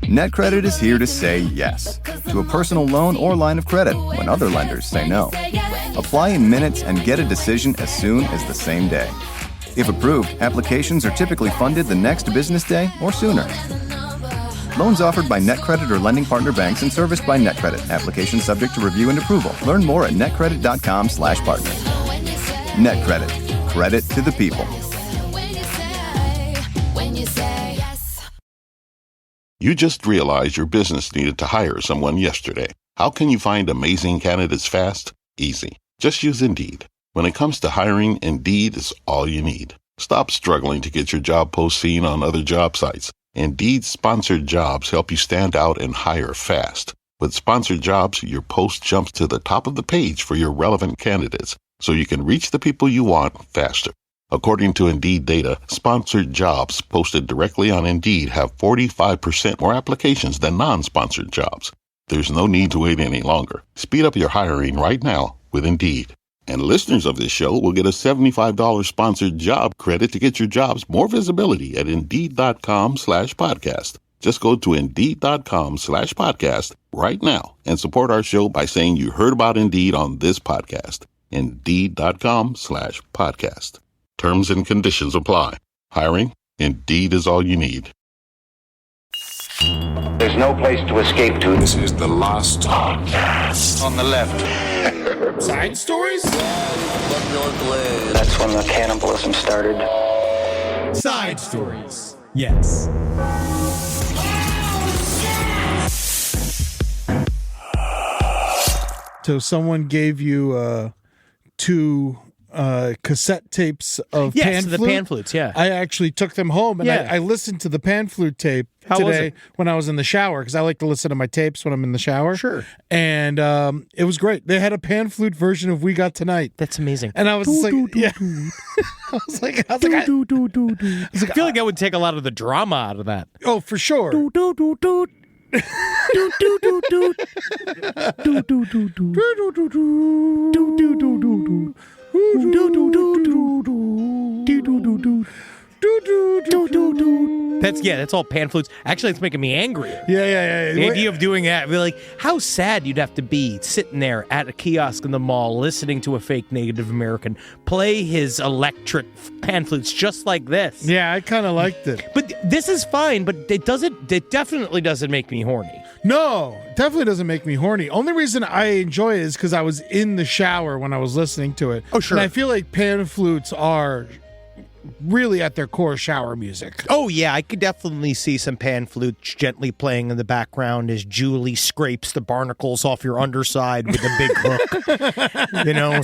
NetCredit is here to say yes to a personal loan or line of credit when other lenders say no. Apply in minutes and get a decision as soon as the same day. If approved, applications are typically funded the next business day or sooner. Loans offered by NetCredit or lending partner banks and serviced by NetCredit. Application subject to review and approval. Learn more at netcredit.com/partner. NetCredit. Credit to the people. You just realized your business needed to hire someone yesterday. How can you find amazing candidates fast? Easy. Just use Indeed. When it comes to hiring, Indeed is all you need. Stop struggling to get your job post seen on other job sites. Indeed's sponsored jobs help you stand out and hire fast. With sponsored jobs, your post jumps to the top of the page for your relevant candidates, so you can reach the people you want faster. According to Indeed data, sponsored jobs posted directly on Indeed have 45% more applications than non-sponsored jobs. There's no need to wait any longer. Speed up your hiring right now with Indeed. And listeners of this show will get a $75 sponsored job credit to get your jobs more visibility at Indeed.com/podcast. Just go to Indeed.com/podcast right now and support our show by saying you heard about Indeed on this podcast. Indeed.com/podcast. Terms and conditions apply. Hiring? Indeed is all you need. There's no place to escape to. This is the last podcast. On the left. Side stories? That's when the cannibalism started. Side stories. Yes. So someone gave you two cassette tapes of pan flute. The pan flutes, yeah. I actually took them home and Yeah. I listened to the pan flute tape today when I was in the shower, because I like to listen to my tapes when I'm in the shower. Sure. And it was great. They had a pan flute version of We Got Tonight. That's amazing. And I was like, yeah. I was like, I feel like I would take a lot of the drama out of that. Oh, for sure. That's all pan flutes. Actually, it's making me angry. Yeah. The idea of doing that, really, how sad you'd have to be sitting there at a kiosk in the mall listening to a fake Native American play his electric pan flutes just like this. Yeah, I kind of liked it. But this is fine, but it definitely doesn't make me horny. No, definitely doesn't make me horny. Only reason I enjoy it is because I was in the shower when I was listening to it. Oh, sure. And I feel like pan flutes are really at their core shower music. Oh, yeah, I could definitely see some pan flutes gently playing in the background as Julie scrapes the barnacles off your underside with a big hook.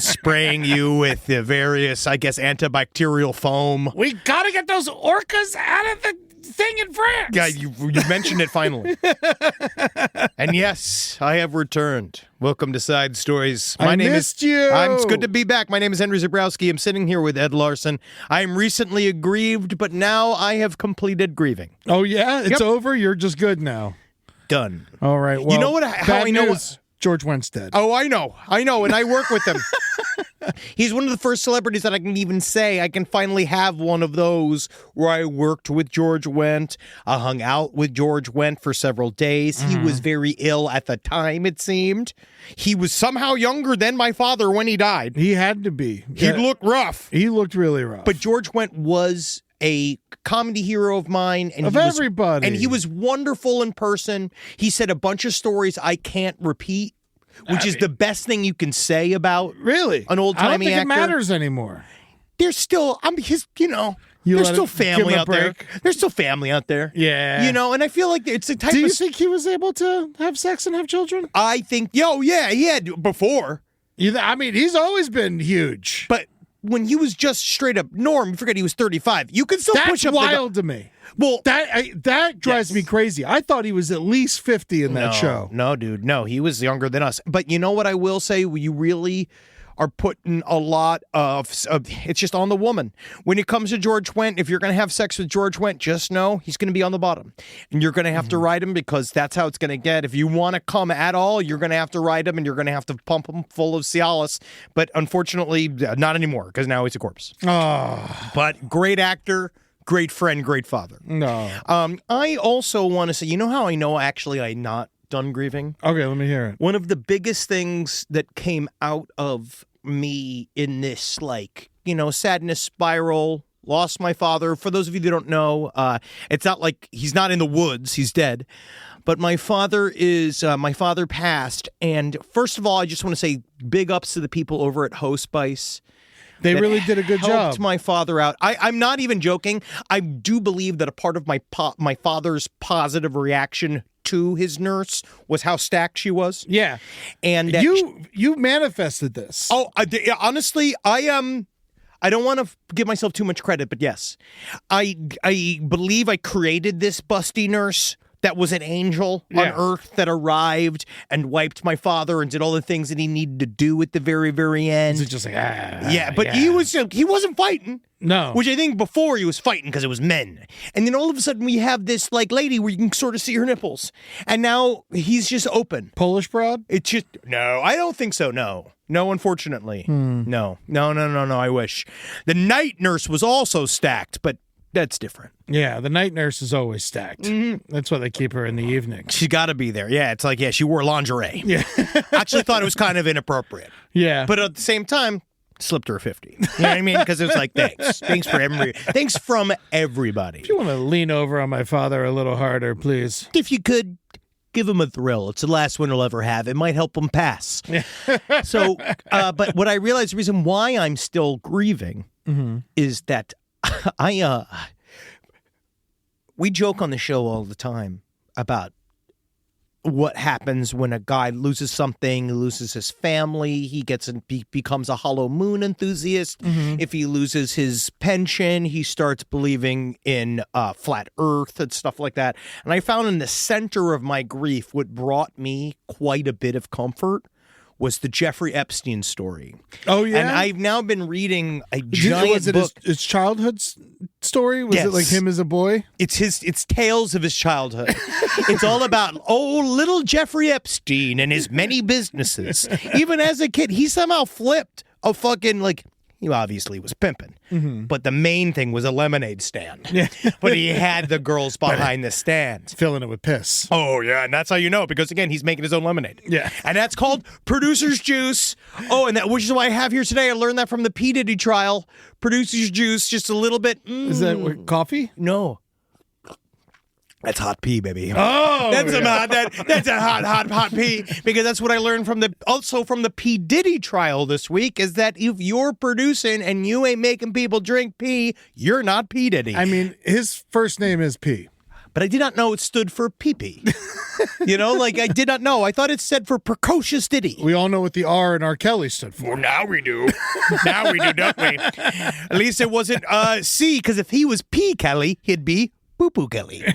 Spraying you with the various, I guess, antibacterial foam. We gotta get those orcas out of the thing in France. Yeah, you mentioned it finally. And yes, I have returned. Welcome to Side Stories. Missed you. It's good to be back. My name is Henry Zabrowski. I'm sitting here with Ed Larson. I am recently aggrieved, but now I have completed grieving. Oh, yeah? It's over? You're just good now. Done. All right. Well, you know what? How I know news, George Wendt's dead. Oh, I know, and I work with him. He's one of the first celebrities that I can even say I can finally have one of those where I worked with George Wendt. I hung out with George Wendt for several days. He was very ill at the time, it seemed. He was somehow younger than my father when he died. He had to be. He looked rough. He looked really rough. But George Wendt was a comedy hero of mine. And everybody. And he was wonderful in person. He said a bunch of stories I can't repeat, which is the best thing you can say about an old-timey actor. I don't think it matters anymore. There's still, there's still family out there. There's still family out there. Yeah. And I feel like it's a type of... Do you think he was able to have sex and have children? I think, he had before. He's always been huge. But when he was just straight up Norm, you forget he was 35. You can still push up... That's wild to me. Well, that drives me crazy. I thought he was at least 50 in that show. No, dude. No, he was younger than us. But you know what I will say? You really are putting a lot of it's just on the woman. When it comes to George Wendt, if you're going to have sex with George Wendt, just know he's going to be on the bottom. And you're going to have to ride him because that's how it's going to get. If you want to come at all, you're going to have to ride him and you're going to have to pump him full of Cialis. But unfortunately, not anymore because now he's a corpse. Oh. But great actor. great friend, great father. No. I also want to say, you know how I know actually I'm not done grieving? Okay, let me hear it. One of the biggest things that came out of me in this, like, you know, sadness spiral, lost my father. For those of you that don't know, it's not like he's not in the woods, he's dead. But my father passed. And first of all, I just want to say big ups to the people over at Hospice. They really did a good job. Helped my father out. I'm not even joking. I do believe that a part of my father's positive reaction to his nurse was how stacked she was. Yeah. And you manifested this. Oh, honestly, I don't want to give myself too much credit, but yes, I believe I created this busty nurse that was an angel on earth that arrived and wiped my father and did all the things that he needed to do at the very, very end. Is it just like, he wasn't fighting. No. Which I think before he was fighting because it was men. And then all of a sudden we have this like lady where you can sort of see her nipples. And now he's just open. Polish broad? It's just, no, I don't think so, no. No, unfortunately. No, I wish. The night nurse was also stacked, but that's different. Yeah, the night nurse is always stacked. Mm-hmm. That's why they keep her in the evening. She's got to be there. Yeah, it's like, she wore lingerie. Yeah. Actually thought it was kind of inappropriate. Yeah. But at the same time, slipped her 50. You know what I mean? Because it was like, thanks. Thanks from everybody. If you want to lean over on my father a little harder, please. If you could, give him a thrill. It's the last one he'll ever have. It might help him pass. So, but what I realized, the reason why I'm still grieving is that we joke on the show all the time about what happens when a guy loses something, loses his family, he becomes a hollow moon enthusiast. If he loses his pension, he starts believing in flat earth and stuff like that. And I found in the center of my grief, what brought me quite a bit of comfort was the Jeffrey Epstein story. Oh, yeah? And I've now been reading a giant book. His childhood story? Was it like him as a boy? It's tales of his childhood. It's all about, little Jeffrey Epstein and his many businesses. Even as a kid, he somehow flipped a fucking, like, he obviously was pimping. But the main thing was a lemonade stand. Yeah. But he had the girls behind the stand. Filling it with piss. Oh, yeah, and that's how you know, because, again, he's making his own lemonade. Yeah. And that's called producer's juice. Oh, and which is why I have here today. I learned that from the P. Diddy trial. Producer's juice, just a little bit. Is that coffee? No. That's hot pee, baby. Oh, that's a hot pee, because that's what I learned from the P. Diddy trial this week, is that if you're producing and you ain't making people drink pee, you're not P. Diddy. I mean, his first name is P. But I did not know it stood for pee-pee. You know, like, I did not know. I thought it stood for precocious Diddy. We all know what the R in R. Kelly stood for. Well, now we do. Now we do, don't we? At least it wasn't C, because if he was P. Kelly, he'd be Poo-Poo Kelly.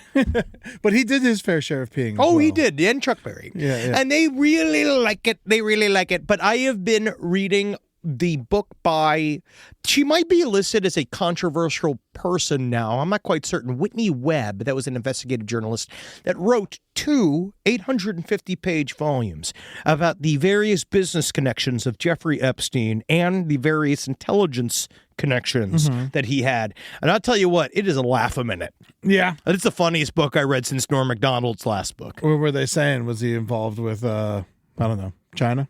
But he did his fair share of peeing. He did. And Chuck Berry. Yeah. And they really like it. But I have been reading the book by, she might be listed as a controversial person now. I'm not quite certain. Whitney Webb, that was an investigative journalist, that wrote 2 850-page volumes about the various business connections of Jeffrey Epstein and the various intelligence connections that he had. And I'll tell you what, it is a laugh a minute. Yeah. It's the funniest book I read since Norm Macdonald's last book. What were they saying? Was he involved with, I don't know, China?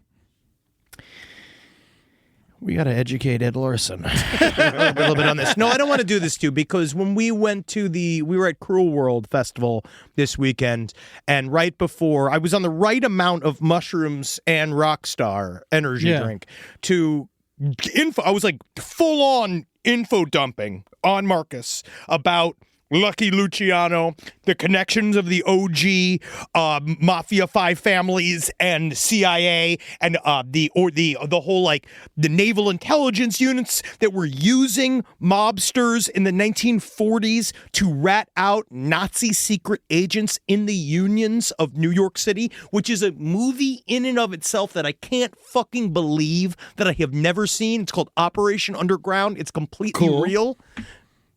We got to educate Ed Larson a little bit on this. No, I don't want to do this too, because when we were at Cruel World Festival this weekend, and right before, I was on the right amount of mushrooms and Rockstar energy drink to info. I was like full on info dumping on Marcus about Lucky Luciano, the connections of the OG Mafia 5 families and CIA, and the whole, like, the naval intelligence units that were using mobsters in the 1940s to rat out Nazi secret agents in the unions of New York City, which is a movie in and of itself that I can't fucking believe that I have never seen. It's called Operation Underground. It's completely real.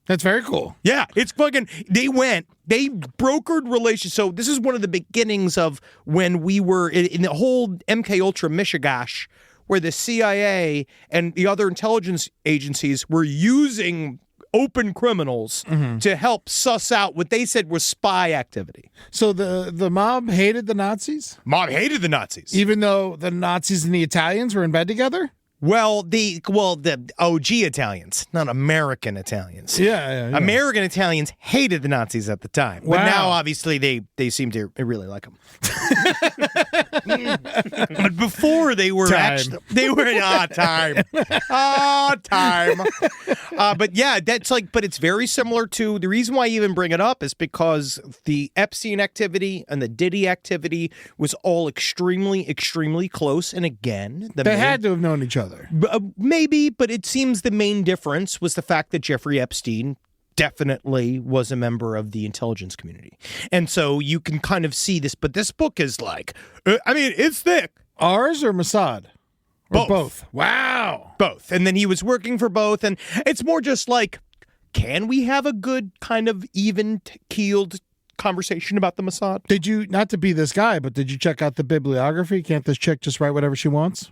That's very cool. Yeah, it's fucking, they brokered relations. So this is one of the beginnings of when we were in the whole MK Ultra Mishigash, where the CIA and the other intelligence agencies were using open criminals to help suss out what they said was spy activity. So the mob hated the Nazis? Mob hated the Nazis. Even though the Nazis and the Italians were in bed together? Well, the OG Italians, not American Italians. Yeah. American Italians hated the Nazis at the time. But now, obviously, they seem to really like them. But before, they were time. Time. But yeah, but it's very similar to, the reason why I even bring it up is because the Epstein activity and the Diddy activity was all extremely, extremely close. And again, they had to have known each other. Maybe, but it seems the main difference was the fact that Jeffrey Epstein definitely was a member of the intelligence community. And so you can kind of see this, but this book is like, it's thick. Ours or Mossad? Or both. Wow. Both. And then he was working for both, and it's more just like, can we have a good kind of even-keeled conversation about the Mossad? Did you, not to be this guy, but did you check out the bibliography? Can't this chick just write whatever she wants?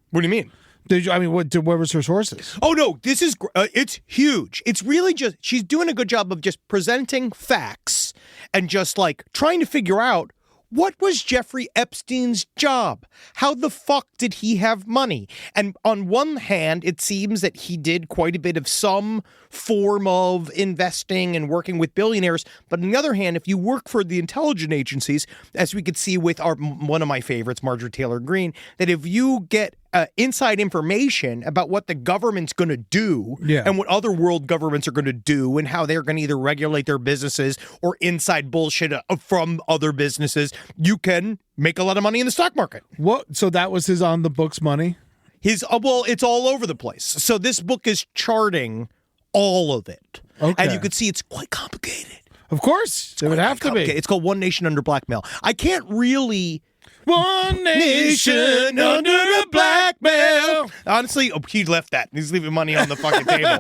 What do you mean? What was her sources? Oh, no, this is, it's huge. It's really just, she's doing a good job of just presenting facts and just like trying to figure out, what was Jeffrey Epstein's job? How the fuck did he have money? And on one hand, it seems that he did quite a bit of some form of investing and working with billionaires. But on the other hand, if you work for the intelligence agencies, as we could see with one of my favorites, Marjorie Taylor Greene, that if you get inside information about what the government's going to do and what other world governments are going to do and how they're going to either regulate their businesses or inside bullshit from other businesses, you can make a lot of money in the stock market. What? So that was his on the books money? Well, it's all over the place. So this book is charting all of it. Okay. And you can see it's quite complicated. Of course. It would have to be. It's called One Nation Under Blackmail. I can't really... One nation under a blackmail. Honestly, he left that. He's leaving money on the fucking table.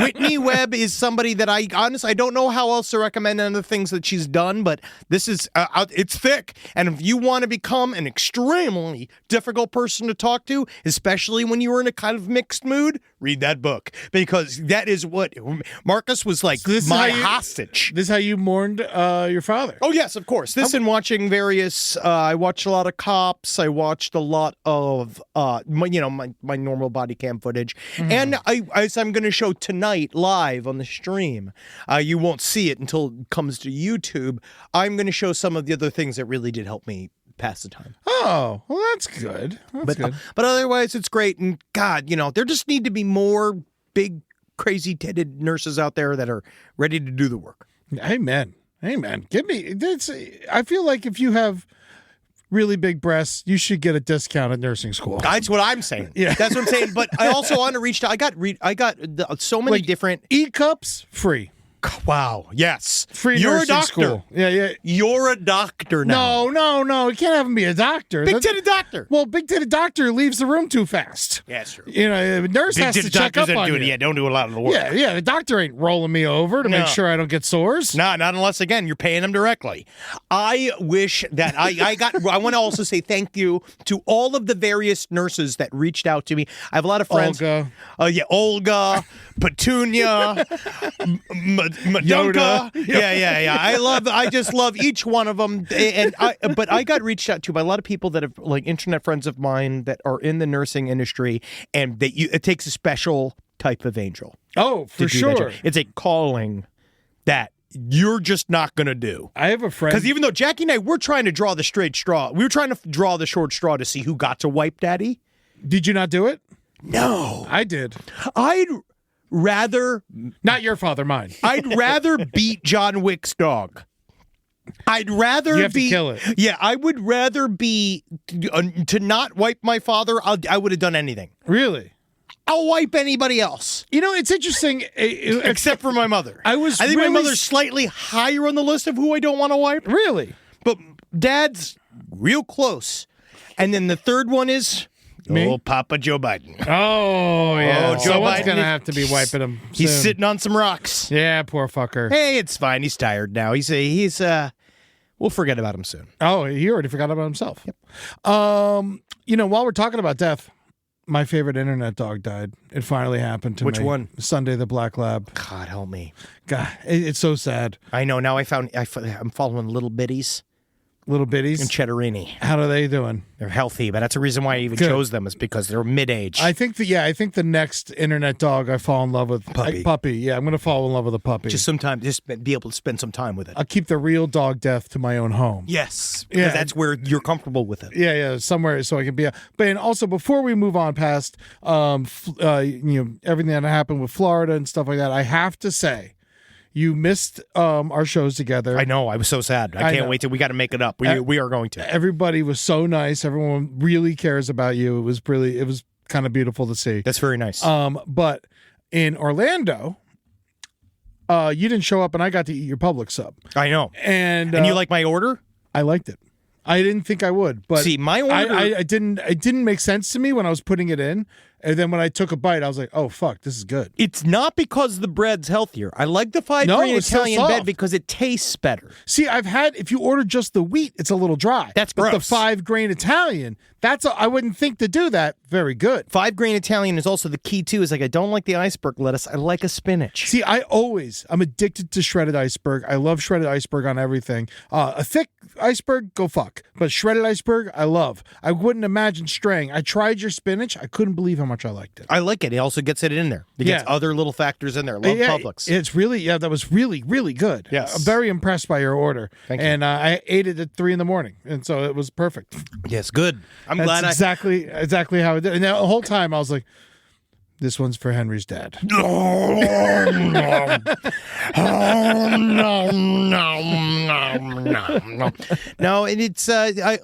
Whitney Webb is somebody that I don't know how else to recommend any of the things that she's done, but this is, it's thick. And if you want to become an extremely difficult person to talk to, especially when you were in a kind of mixed mood, read that book. Because that is what Marcus was like, my hostage. This is how you mourned your father? Oh, yes, of course. This and watching various, I watched a lot of Cops. I watched a lot of, my normal body cam footage. Mm-hmm. And as I'm going to show tonight live on the stream, you won't see it until it comes to YouTube. I'm going to show some of the other things that really did help me pass the time. Oh, well, that's good. That's good. But otherwise, it's great. And God, there just need to be more big, crazy-titted nurses out there that are ready to do the work. Amen. Give me, I feel like if you have really big breasts, you should get a discount at nursing school. That's what I'm saying. Yeah. That's what I'm saying. But I also want to reach out. I got so many different E-cups free. Wow. Yes. Free You're nursing a doctor. School. Yeah. You're a doctor now. No. You can't have him be a doctor. Big-titted doctor. Well, big-titted doctor leaves the room too fast. Yeah, that's true. A nurse has to check up on you. Don't do a lot of the work. Yeah. The doctor ain't rolling me over to make sure I don't get sores. No, not unless, again, you're paying him directly. I wish that I want to also say thank you to all of the various nurses that reached out to me. I have a lot of friends. Olga, Petunia, Madonka. Yeah. I just love each one of them. But I got reached out to by a lot of people that have internet friends of mine that are in the nursing industry, and it takes a special type of angel. Oh, for sure. It's a calling that you're just not going to do. I have a friend. Because even though Jackie and I, we're trying to draw the straight straw. We were trying to draw the short straw to see who got to wipe daddy. Did you not do it? No. I did. I'd rather... Not your father, mine. I'd rather beat John Wick's dog. I'd rather you have to kill it. Yeah, I would rather be... to not wipe my father, I would have done anything. Really? I'll wipe anybody else. It's interesting. Except for my mother. I think my mother's slightly higher on the list of who I don't want to wipe. Really? But Dad's real close. And then the third one is... Me? Oh, Papa Joe Biden. Oh, yeah. Joe Someone's Biden going to have to be wiping him soon. He's sitting on some rocks. Yeah, poor fucker. Hey, it's fine. He's tired now. He's we'll forget about him soon. Oh, he already forgot about himself. Yep. While we're talking about death, My favorite internet dog died. It finally happened to me. Which one? Sunday the Black Lab. God help me. God, it's so sad. I know. Now I'm following Little Bitties Little bitties. and Cheddarini. How are they doing? They're healthy, but that's the reason why I even Good. chose them is because they're mid-age. I think the next internet dog I fall in love with puppy. Yeah, I'm gonna fall in love with a puppy. just be able to spend some time with it. I'll keep the real dog death to my own home. Yes, because Yeah. that's where you're comfortable with it. Yeah, somewhere so I can be. But and also before we move on past, everything that happened with Florida and stuff like that, I have to say, you missed our shows together. I know. I was so sad. I can't wait till we got to make it up. We are going to. Everybody was so nice. Everyone really cares about you. It was kind of beautiful to see. That's very nice. But in Orlando, you didn't show up, and I got to eat your Publix sub. I know. And you like my order? I liked it. I didn't think I would, but See, my order- It didn't make sense to me when I was putting it in, and then when I took a bite, I was like, "Oh fuck, this is good." It's not because the bread's healthier. I like the 5 No, grain it's still Italian bread soft. because it tastes better. See, if you order just the wheat, it's a little dry. That's but gross. the 5 grain Italian, I wouldn't think to do that. Very good. 5 grain Italian is also the key too. Is like I don't like the iceberg lettuce. I like a spinach. See, I'm addicted to shredded iceberg. I love shredded iceberg on everything. A thick iceberg, go fuck. But shredded iceberg, I love. I wouldn't imagine straying. I tried your spinach. I couldn't believe how much I liked it. I like it. It also gets it in there. It gets other little factors in there. Love Publix. It's really, that was really, really good. Yes. I'm very impressed by your order. Thank you. And I ate it at 3 a.m, and so it was perfect. Yes, good. I'm That's glad exactly how it did. And the whole time I was like, this one's for Henry's dad. Oh, no. Oh, no, no, no, no. No, and it's, I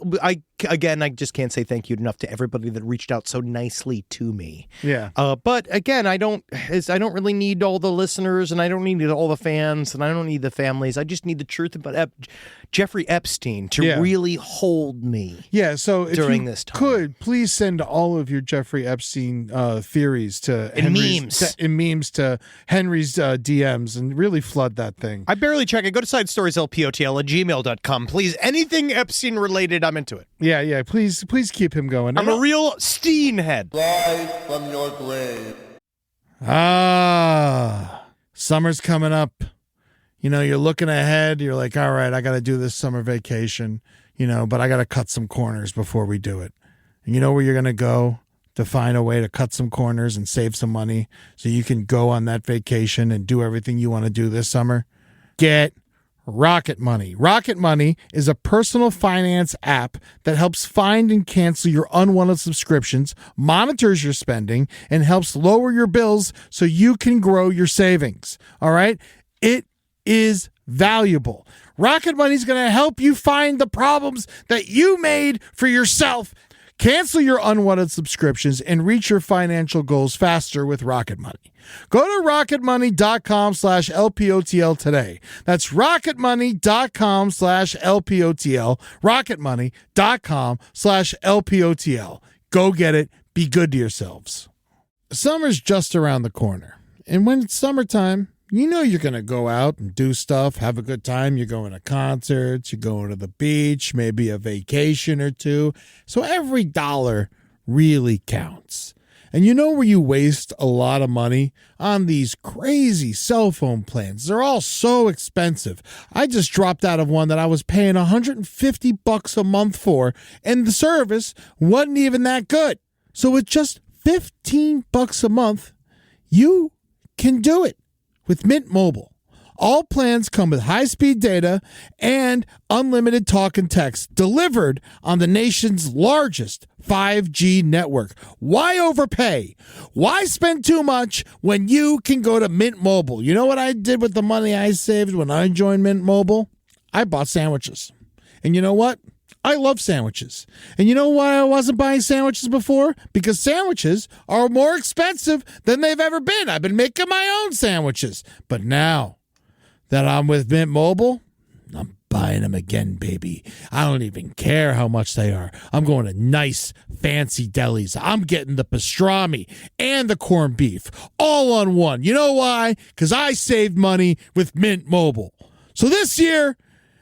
just can't say thank you enough to everybody that reached out so nicely to me. Yeah. But again, I don't really need all the listeners, and I don't need all the fans, and I don't need the families. I just need the truth about Jeffrey Epstein to really hold me. Yeah, so if during you this time. could, please send all of your Jeffrey Epstein theories to And Henry's, memes to Henry's DMs and really flood that thing. I barely check it. Go to sidestorieslpotl@gmail.com. Please, anything Epstein related, I'm into it. Yeah, please keep him going. I'm a real Steen head. Rise from your grave. Summer's coming up. You're looking ahead. You're like, all right, I got to do this summer vacation, but I got to cut some corners before we do it. And you know where you're going to go to find a way to cut some corners and save some money so you can go on that vacation and do everything you want to do this summer? Get Rocket Money. Rocket Money is a personal finance app that helps find and cancel your unwanted subscriptions, monitors your spending, and helps lower your bills so you can grow your savings. All right? It is valuable. Rocket Money is going to help you find the problems that you made for yourself. Cancel your unwanted subscriptions and reach your financial goals faster with Rocket Money. Go to rocketmoney.com/LPOTL today. That's rocketmoney.com/LPOTL. rocketmoney.com/LPOTL. Go get it. Be good to yourselves. Summer's just around the corner. And when it's summertime, you're going to go out and do stuff, have a good time. You're going to concerts, you're going to the beach, maybe a vacation or two. So every dollar really counts. And where you waste a lot of money? On these crazy cell phone plans. They're all so expensive. I just dropped out of one that I was paying $150 a month for, and the service wasn't even that good. So with just $15 a month, you can do it. With Mint Mobile, all plans come with high-speed data and unlimited talk and text delivered on the nation's largest 5G network. Why overpay? Why spend too much when you can go to Mint Mobile? You know what I did with the money I saved when I joined Mint Mobile? I bought sandwiches. And you know what? I love sandwiches. And you know why I wasn't buying sandwiches before? Because sandwiches are more expensive than they've ever been. I've been making my own sandwiches. But now that I'm with Mint Mobile, I'm buying them again, baby. I don't even care how much they are. I'm going to nice, fancy delis. I'm getting the pastrami and the corned beef all on one. You know why? Because I saved money with Mint Mobile. So this year,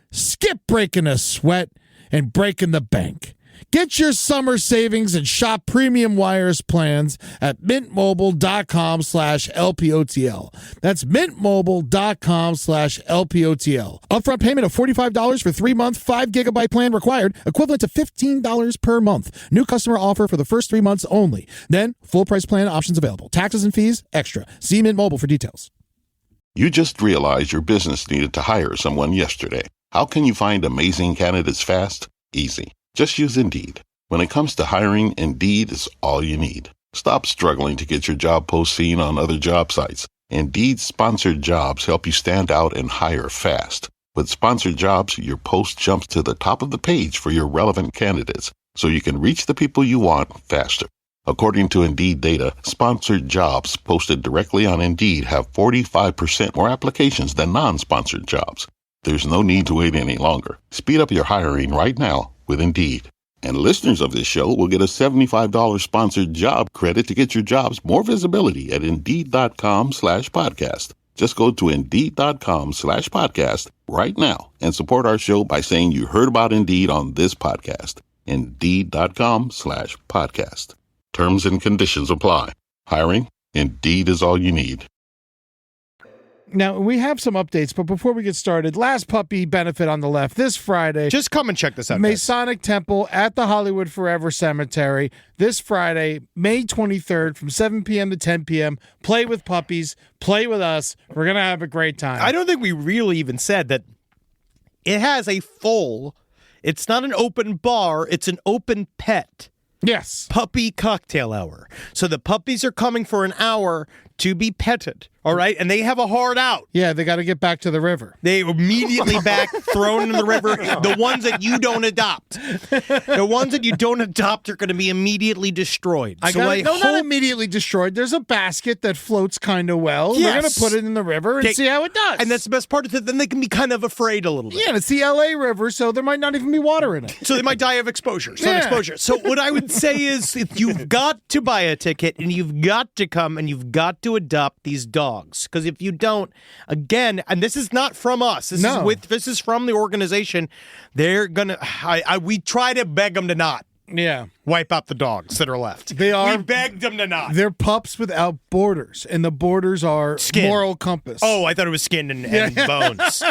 skip breaking a sweat and breaking the bank Get your summer savings and shop premium wireless plans at mintmobile.com/LPOTL. That's mintmobile.com/LPOTL. Upfront payment of $45 for 3-month, 5-gigabyte plan required, equivalent to $15 per month. New customer offer for the first 3 months only. Then, full price plan options available. Taxes and fees extra. See Mint Mobile for details. You just realized your business needed to hire someone yesterday. How can you find amazing candidates fast? Easy. Just use Indeed. When it comes to hiring, Indeed is all you need. Stop struggling to get your job post seen on other job sites. Indeed sponsored jobs help you stand out and hire fast. With sponsored jobs, your post jumps to the top of the page for your relevant candidates, so you can reach the people you want faster. According to Indeed data, sponsored jobs posted directly on Indeed have 45% more applications than non-sponsored jobs. There's no need to wait any longer. Speed up your hiring right now with Indeed. And listeners of this show will get a $75 sponsored job credit to get your jobs more visibility at Indeed.com/podcast. Just go to Indeed.com/podcast right now and support our show by saying you heard about Indeed on this podcast. Indeed.com/podcast. Terms and conditions apply. Hiring? Indeed is all you need. Now, we have some updates, but before we get started, last puppy benefit on the left this Friday. Just come and check this out, guys. Masonic Temple at the Hollywood Forever Cemetery this Friday, May 23rd from 7 p.m. to 10 p.m. Play with puppies. Play with us. We're going to have a great time. I don't think we really even said that it has a full, it's not an open bar, it's an open pet. Yes. Puppy cocktail hour. So the puppies are coming for an hour to be petted, all right? And they have a hard out. Yeah, they got to get back to the river. They immediately back, thrown in the river. The ones that you don't adopt. The ones that you don't adopt are going to be immediately destroyed. Not immediately destroyed. There's a basket that floats kind of well. Yes. We're going to put it in the river and see how it does. And that's the best part of it. Then they can be kind of afraid a little bit. Yeah, and it's the L.A. River, so there might not even be water in it. So they might die of exposure, sun exposure. So what I would say is you've got to buy a ticket and you've got to come and you've got to adopt these dogs. Because if you don't, again, and this is not from us. This is from the organization. They're going to, we try to beg them to not. Yeah. Wipe out the dogs that are left. We begged them to not. They're pups without borders, and the borders are skin. Moral compass. Oh, I thought it was skin and bones.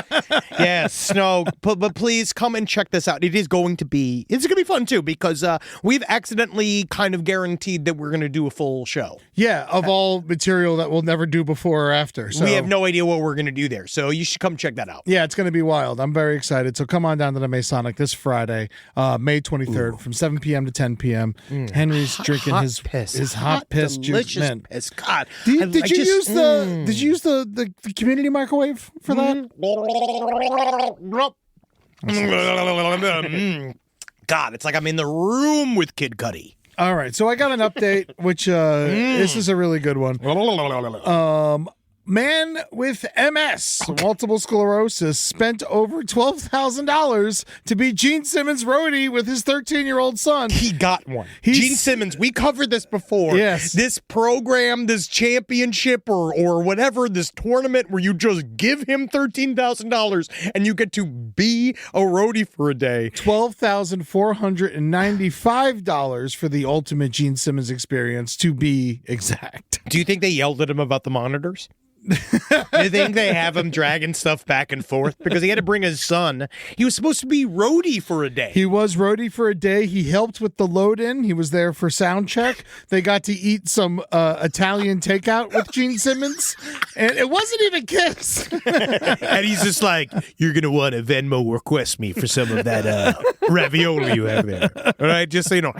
Yes, no, but please come and check this out. It's going to be fun too, because we've accidentally kind of guaranteed that we're going to do a full show. Yeah, of all material that we'll never do before or after. So we have no idea what we're going to do there, so you should come check that out. Yeah, it's going to be wild. I'm very excited. So come on down to the Masonic this Friday, May 23rd, from 7 p.m. to 10 p.m. Henry's drinking his hot piss juice. Man. Piss. God, did you use the community microwave for that? God, it's like I'm in the room with Kid Cudi. All right, so I got an update, which this is a really good one. Man with MS, multiple sclerosis, spent over $12,000 to be Gene Simmons' roadie with his 13-year-old son. He got one. Gene Simmons, we covered this before. Yes. This program, this championship or whatever, this tournament where you just give him $13,000 and you get to be a roadie for a day. $12,495 for the ultimate Gene Simmons experience, to be exact. Do you think they yelled at him about the monitors? Do you think they have him dragging stuff back and forth? Because he had to bring his son. He was supposed to be roadie for a day. He was roadie for a day. He helped with the load-in. He was there for sound check. They got to eat some Italian takeout with Gene Simmons. And it wasn't even Kiss. And he's just like, you're going to want to Venmo request me for some of that ravioli you have there. All right? Just so you know,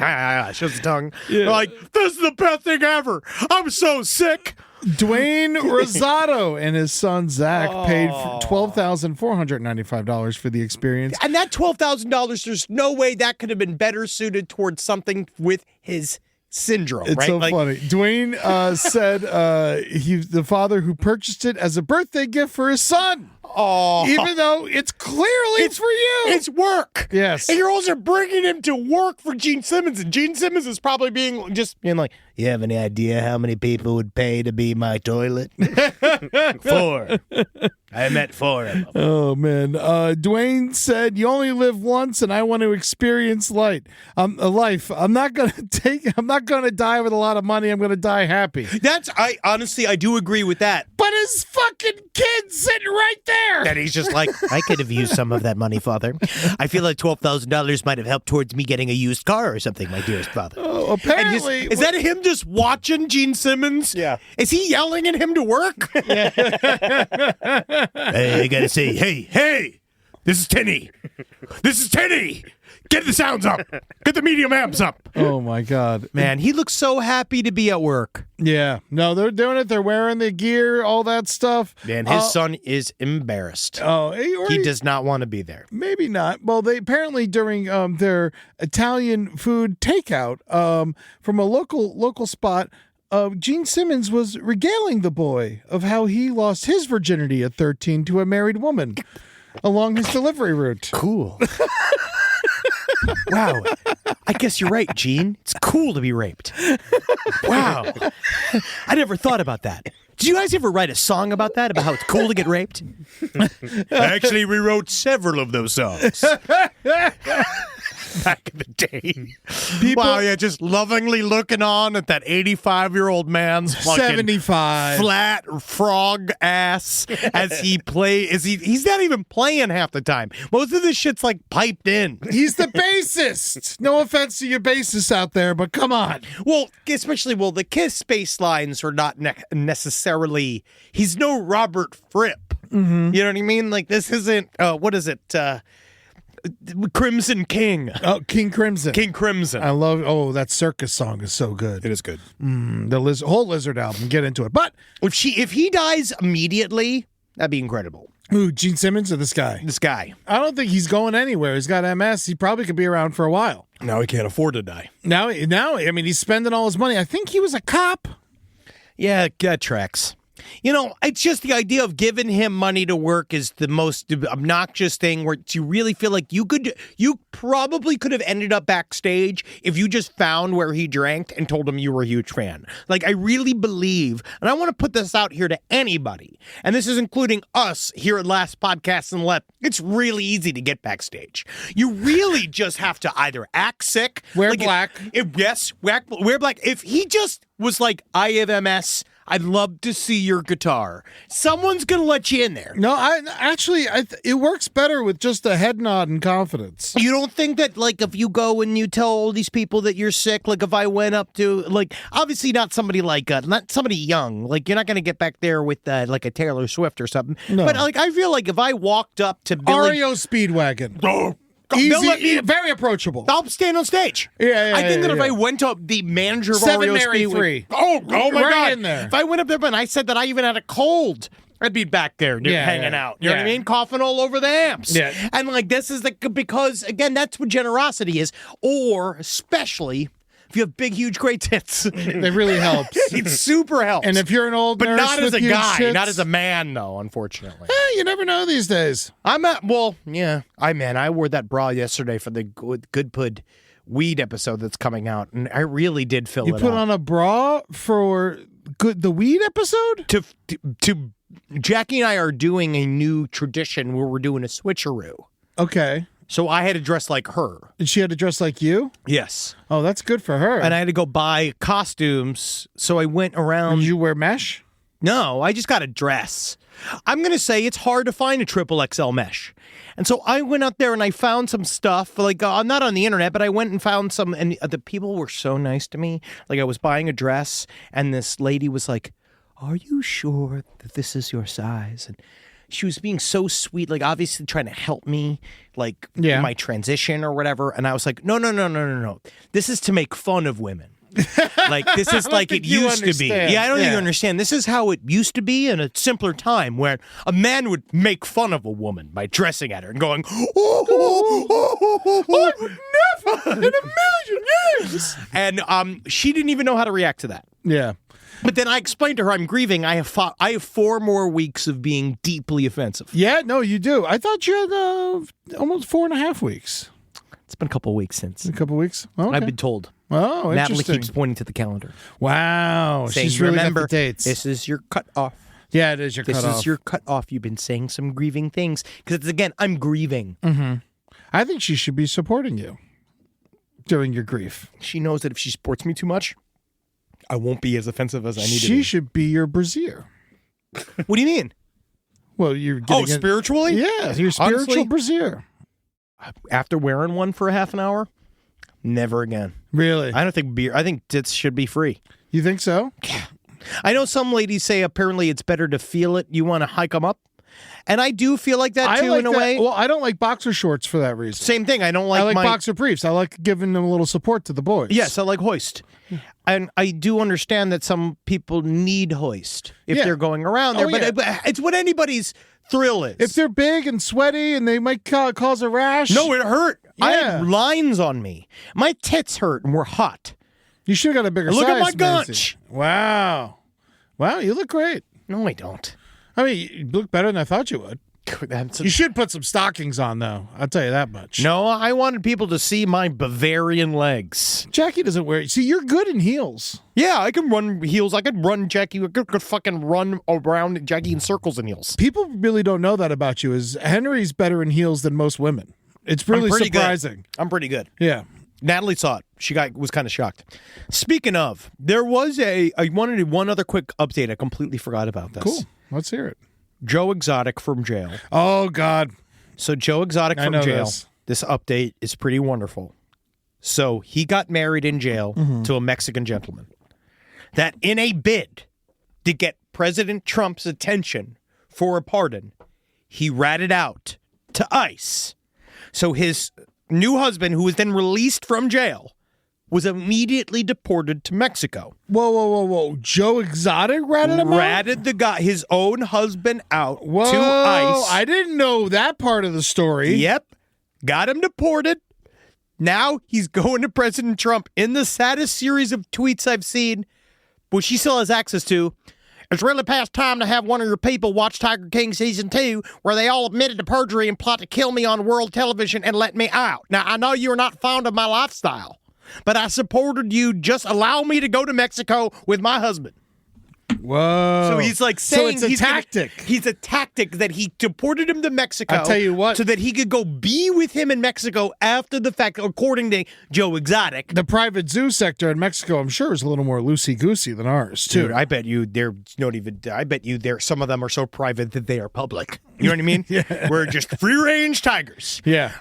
shows the tongue. Yeah. Like, this is the best thing ever. I'm so sick. Dwayne Rosado and his son Zach paid $12,495 for the experience. And that $12,000, there's no way that could have been better suited towards something with his syndrome, it's right? so funny. Dwayne said he's the father who purchased it as a birthday gift for his son. Oh, even though it's clearly for you. It's work. Yes. And you're also bringing him to work for Gene Simmons. And Gene Simmons is probably being like, you have any idea how many people would pay to be my toilet? 4. I met 4 of them. Oh, man. Dwayne said, you only live once, and I want to experience life. I'm not going to die with a lot of money. I'm going to die happy. I do agree with that. But his fucking kid's sitting right there. And he's just like, I could have used some of that money, Father. I feel like $12,000 might have helped towards me getting a used car or something, my dearest Father. Oh, apparently. Is that him just watching Gene Simmons? Yeah. Is he yelling at him to work? Yeah. Hey, I gotta say, hey, this is Tinny. Get the sounds up. Get the medium amps up. Oh, my God. Man, he looks so happy to be at work. Yeah. No, they're doing it. They're wearing the gear, all that stuff. Man, his son is embarrassed. Oh, he does not want to be there. Maybe not. Well, they apparently during their Italian food takeout from a local spot, Gene Simmons was regaling the boy of how he lost his virginity at 13 to a married woman along his delivery route. Cool. Wow. I guess you're right, Gene. It's cool to be raped. Wow. I never thought about that. Did you guys ever write a song about that, about how it's cool to get raped? Actually, we wrote several of those songs. Back in the day. Wow, yeah, just lovingly looking on at that 85-year-old man's fucking 75 flat frog ass as he he's not even playing half the time. Most of this shit's like piped in. He's the bassist. No offense to your bassists out there, but come on. Well, especially, the Kiss bass lines are not necessarily, he's no Robert Fripp. Mm-hmm. You know what I mean? Like, this isn't, what is it? Crimson King. Oh, King Crimson. King Crimson. I love, that circus song is so good. It is good. The whole Lizard album, get into it. But if he dies immediately, that'd be incredible. Who, Gene Simmons or this guy? This guy. I don't think he's going anywhere. He's got MS. He probably could be around for a while. Now he can't afford to die. Now, I mean, he's spending all his money. I think he was a cop. Yeah, that tracks. You know, it's just the idea of giving him money to work is the most obnoxious thing where you really feel like you probably could have ended up backstage if you just found where he drank and told him you were a huge fan. Like, I really believe, and I want to put this out here to anybody, and this is including us here at Last Podcast and Left, it's really easy to get backstage. You really just have to either act sick. Wear black. Wear black. If he just was like, I have MS, I'd love to see your guitar. Someone's going to let you in there. No, it works better with just a head nod and confidence. You don't think that, like, if you go and you tell all these people that you're sick, like, if I went up to, like, obviously not somebody like, not somebody young. Like, you're not going to get back there with, like, a Taylor Swift or something. No. But, like, I feel like if I walked up to Billy... REO Speedwagon. Oh. Easy, very approachable. I'll stand on stage. Yeah, I think that if I went up the manager of Seven REO Mary Speedway, 3. Oh my right God. In there. If I went up there and I said that I even had a cold, I'd be back there hanging out. You know what I mean? Coughing all over the amps. Yeah. And like this is because, again, that's what generosity is. Or especially if you have big, huge, great tits. It really helps. It super helps. And if you're an old but nurse not as with a huge guy, tits, not as a man, though, unfortunately. You never know these days. I wore that bra yesterday for the Good Pud weed episode that's coming out, and I really did fill it up. You put on a bra for the weed episode? To Jackie and I are doing a new tradition where we're doing a switcheroo. Okay. So I had to dress like her. And she had to dress like you? Yes. Oh, that's good for her. And I had to go buy costumes, so I went around. Did you wear mesh? No, I just got a dress. I'm going to say it's hard to find a XXL mesh. And so I went out there and I found some stuff, like not on the internet, but I went and found some, and the people were so nice to me. Like, I was buying a dress, and this lady was like, "Are you sure that this is your size?" And she was being so sweet, like obviously trying to help me, like in my transition or whatever. And I was like, no. This is to make fun of women. Like, this is like it used to be. Yeah, I don't think you understand. This is how it used to be in a simpler time where a man would make fun of a woman by dressing at her and going, never in a million years. And she didn't even know how to react to that. Yeah. But then I explained to her, I'm grieving. I have 4 more weeks of being deeply offensive. Yeah, no, you do. I thought you had almost 4.5 weeks. It's been a couple of weeks since. A couple of weeks? Okay. I've been told. Oh, interesting. Natalie keeps pointing to the calendar. Wow. Saying, she's really remember, got the dates. This is your cutoff. Yeah, it is. You're This cut is off. your cut off. You've been saying some grieving things. Because, again, I'm grieving. I think she should be supporting you during your grief. She knows that if she supports me too much, I won't be as offensive as I need to She be. should be your brassiere. What do you mean? Well, you're getting spiritually? Yeah, your spiritual Honestly, brassiere. after wearing one for a half an hour, never again. Really? I don't think beer. I think tits should be free. You think so? I know some ladies say apparently it's better to feel it. You want to hike them up, and I do feel like that too in a way. Well, I don't like boxer shorts for that reason. Same thing. I don't like. I like my boxer briefs. I like giving them a little support to the boys. Yes, I like hoist, and I do understand that some people need hoist if Yeah. they're going around there. Oh, but yeah. but it's what anybody's thrill is. If they're big and sweaty and they might cause a rash. no, it hurt. I Yeah. had lines on me. My tits hurt and were hot. You should have got a bigger Look size. at my Mancy. gunch. Wow. Wow, you look great. No, I don't. I mean, you look better than I thought you would. You should put some stockings on, though. I'll tell you that much. No, I wanted people to see my Bavarian legs. Jackie doesn't wear. See, you're good in heels. Yeah, I can run heels. I could run Jackie. I could fucking run around Jackie in circles in heels. People really don't know that about you. Is Henry's better in heels than most women? It's really I'm pretty surprising. Good. I'm pretty good. Yeah. Natalie saw it. She was kind of shocked. Speaking of, there was I wanted to one other quick update. I completely forgot about this. Cool. Let's hear it. Joe Exotic from jail. Oh, God. So Joe Exotic I from know jail. This update is pretty wonderful. So he got married in jail to a Mexican gentleman. That in a bid to get President Trump's attention for a pardon, he ratted out to ICE. So his new husband, who was then released from jail, was immediately deported to Mexico. Whoa. Joe Exotic ratted him out? Ratted the guy, his own husband, out Whoa, to ICE. I didn't know that part of the story. Yep. Got him deported. Now he's going to President Trump in the saddest series of tweets I've seen, which he still has access to. It's really past time to have one of your people watch Tiger King Season 2, where they all admitted to perjury and plot to kill me on world television and let me out. Now, I know you're not fond of my lifestyle, but I supported you. Just allow me to go to Mexico with my husband. Whoa. So he's like saying so it's a he's gonna- tactic. he's a tactic that he deported him to Mexico. I'll tell you what. So that he could go be with him in Mexico after the fact, according to Joe Exotic. The private zoo sector in Mexico, I'm sure, is a little more loosey-goosey than ours, too. Dude, I bet you they're not even. I bet you some of them are so private that they are public. You know what I mean? Yeah. We're just free-range tigers. Yeah.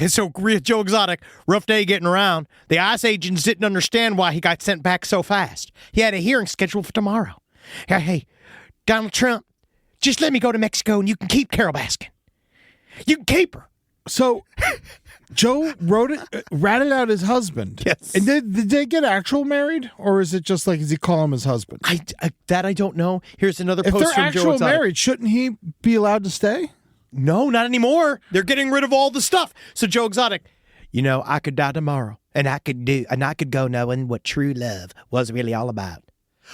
So Joe Exotic, rough day getting around. The ICE agents didn't understand why he got sent back so fast. He had a hearing scheduled for tomorrow. Hey, Donald Trump, just let me go to Mexico and you can keep Carol Baskin. You can keep her. So Joe ratted out his husband. Yes. And did they get actual married, or is it just like, does he call him his husband? I don't know. Here's another If post they're from Joe actual Exotic. married, shouldn't he be allowed to stay? No, not anymore. They're getting rid of all the stuff. So Joe Exotic, I could die tomorrow, and I could go knowing what true love was really all about.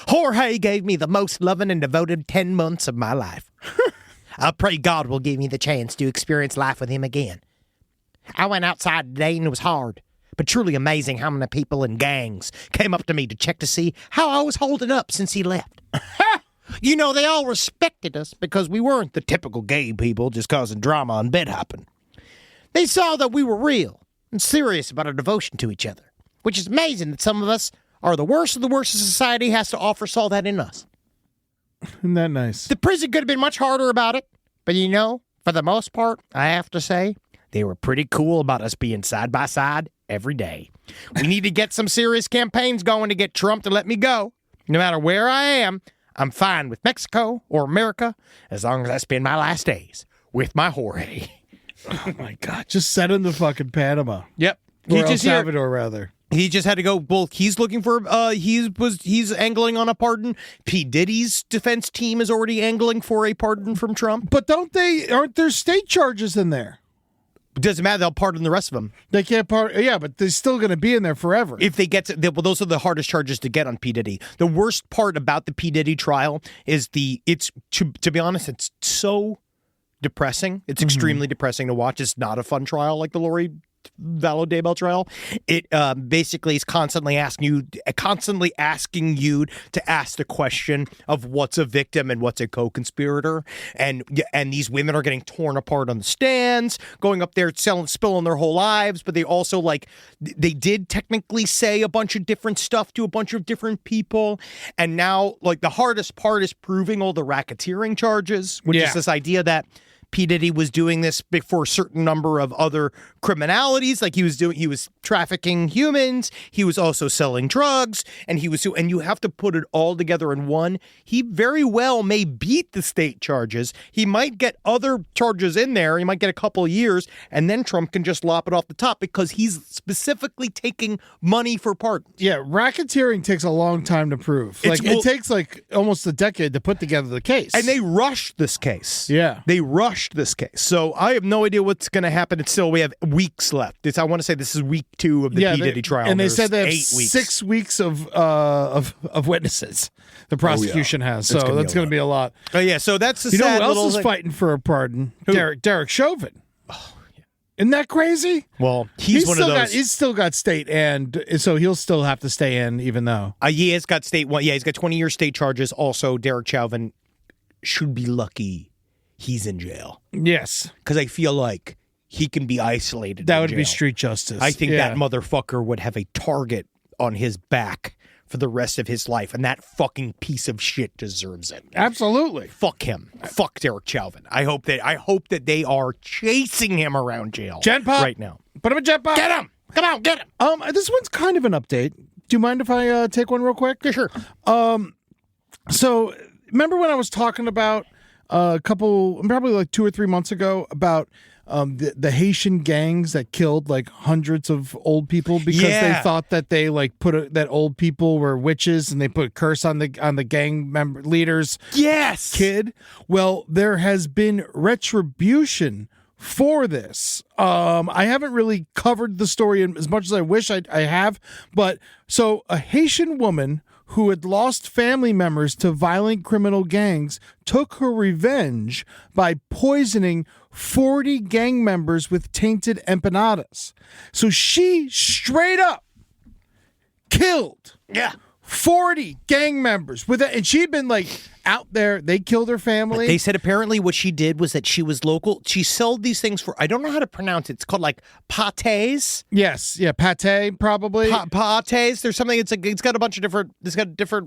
Jorge gave me the most loving and devoted 10 months of my life. I pray God will give me the chance to experience life with him again. I went outside today and it was hard, but truly amazing how many people in gangs came up to me to check to see how I was holding up since he left. They all respected us because we weren't the typical gay people just causing drama and bed hopping. They saw that we were real and serious about our devotion to each other, which is amazing that some of us are the worst of the worst that society has to offer, saw that in us. Isn't that nice? The prison could have been much harder about it, but for the most part, I have to say, they were pretty cool about us being side by side every day. We need to get some serious campaigns going to get Trump to let me go. No matter where I am, I'm fine with Mexico or America as long as I spend my last days with my Jorge. Oh, my God. Just send him to fucking Panama. Yep. Or El Salvador, rather. He just had to go. Well, he's looking for. He's angling on a pardon. P. Diddy's defense team is already angling for a pardon from Trump. But aren't there state charges in there? It doesn't matter. They'll pardon the rest of them. They can't pardon. Yeah, but they're still going to be in there forever. If they get to, well, those are the hardest charges to get on P. Diddy. The worst part about the P. Diddy trial is to be honest, it's so depressing. It's extremely depressing to watch. It's not a fun trial like the Lori Valadebel trial. It basically is constantly asking you to ask the question of what's a victim and what's a co-conspirator, and these women are getting torn apart on the stands, going up there spilling their whole lives, but they also they did technically say a bunch of different stuff to a bunch of different people, and now the hardest part is proving all the racketeering charges, which is this idea that P. Diddy was doing this for a certain number of other criminalities. He was trafficking humans. He was also selling drugs, and you have to put it all together in one. He very well may beat the state charges. He might get other charges in there. He might get a couple of years, and then Trump can just lop it off the top because he's specifically taking money for pardons. Yeah, racketeering takes a long time to prove. It takes almost a decade to put together the case. And they rushed this case. Yeah. They rushed this case. So I have no idea what's going to happen. It's still, we have weeks left. I want to say this is week 2 of the P. Diddy trial. And they said they have 8 weeks. 6 weeks of witnesses the prosecution has. So that's going to be a lot. Oh, yeah. So that's the You know sad who else little is fighting for a pardon? Who? Derek Chauvin. Oh, yeah. Isn't that crazy? Well, he's one of those. He's still got state, and so he'll still have to stay in, even though. He has got state. Well, yeah, he's got 20-year state charges. Also, Derek Chauvin should be lucky he's in jail. Yes. Because I feel like he can be isolated. That would be street justice. I think that motherfucker would have a target on his back for the rest of his life, and that fucking piece of shit deserves it. Absolutely. Fuck him. Fuck Derek Chauvin. I hope that they are chasing him around jail. Gen Pop right now. Put him in Gen Pop. Get him. Come on, get him. This one's kind of an update. Do you mind if I take one real quick? Yeah, sure. So remember when I was talking about probably 2 or 3 months ago about the Haitian gangs that killed hundreds of old people because they thought that they that old people were witches, and they put a curse on the gang member leaders. Yes. Kid. Well, there has been retribution for this. I haven't really covered the story as much as I wish I have, but so a Haitian woman who had lost family members to violent criminal gangs took her revenge by poisoning 40 gang members with tainted empanadas. So she straight up killed 40 gang members with it, and she'd been out there. They killed her family. They said apparently what she did was that she was local. She sold these things for, I don't know how to pronounce it. It's called pâtés. Yes, yeah, pâté probably. Pâtés. There's something. It's got a bunch of different.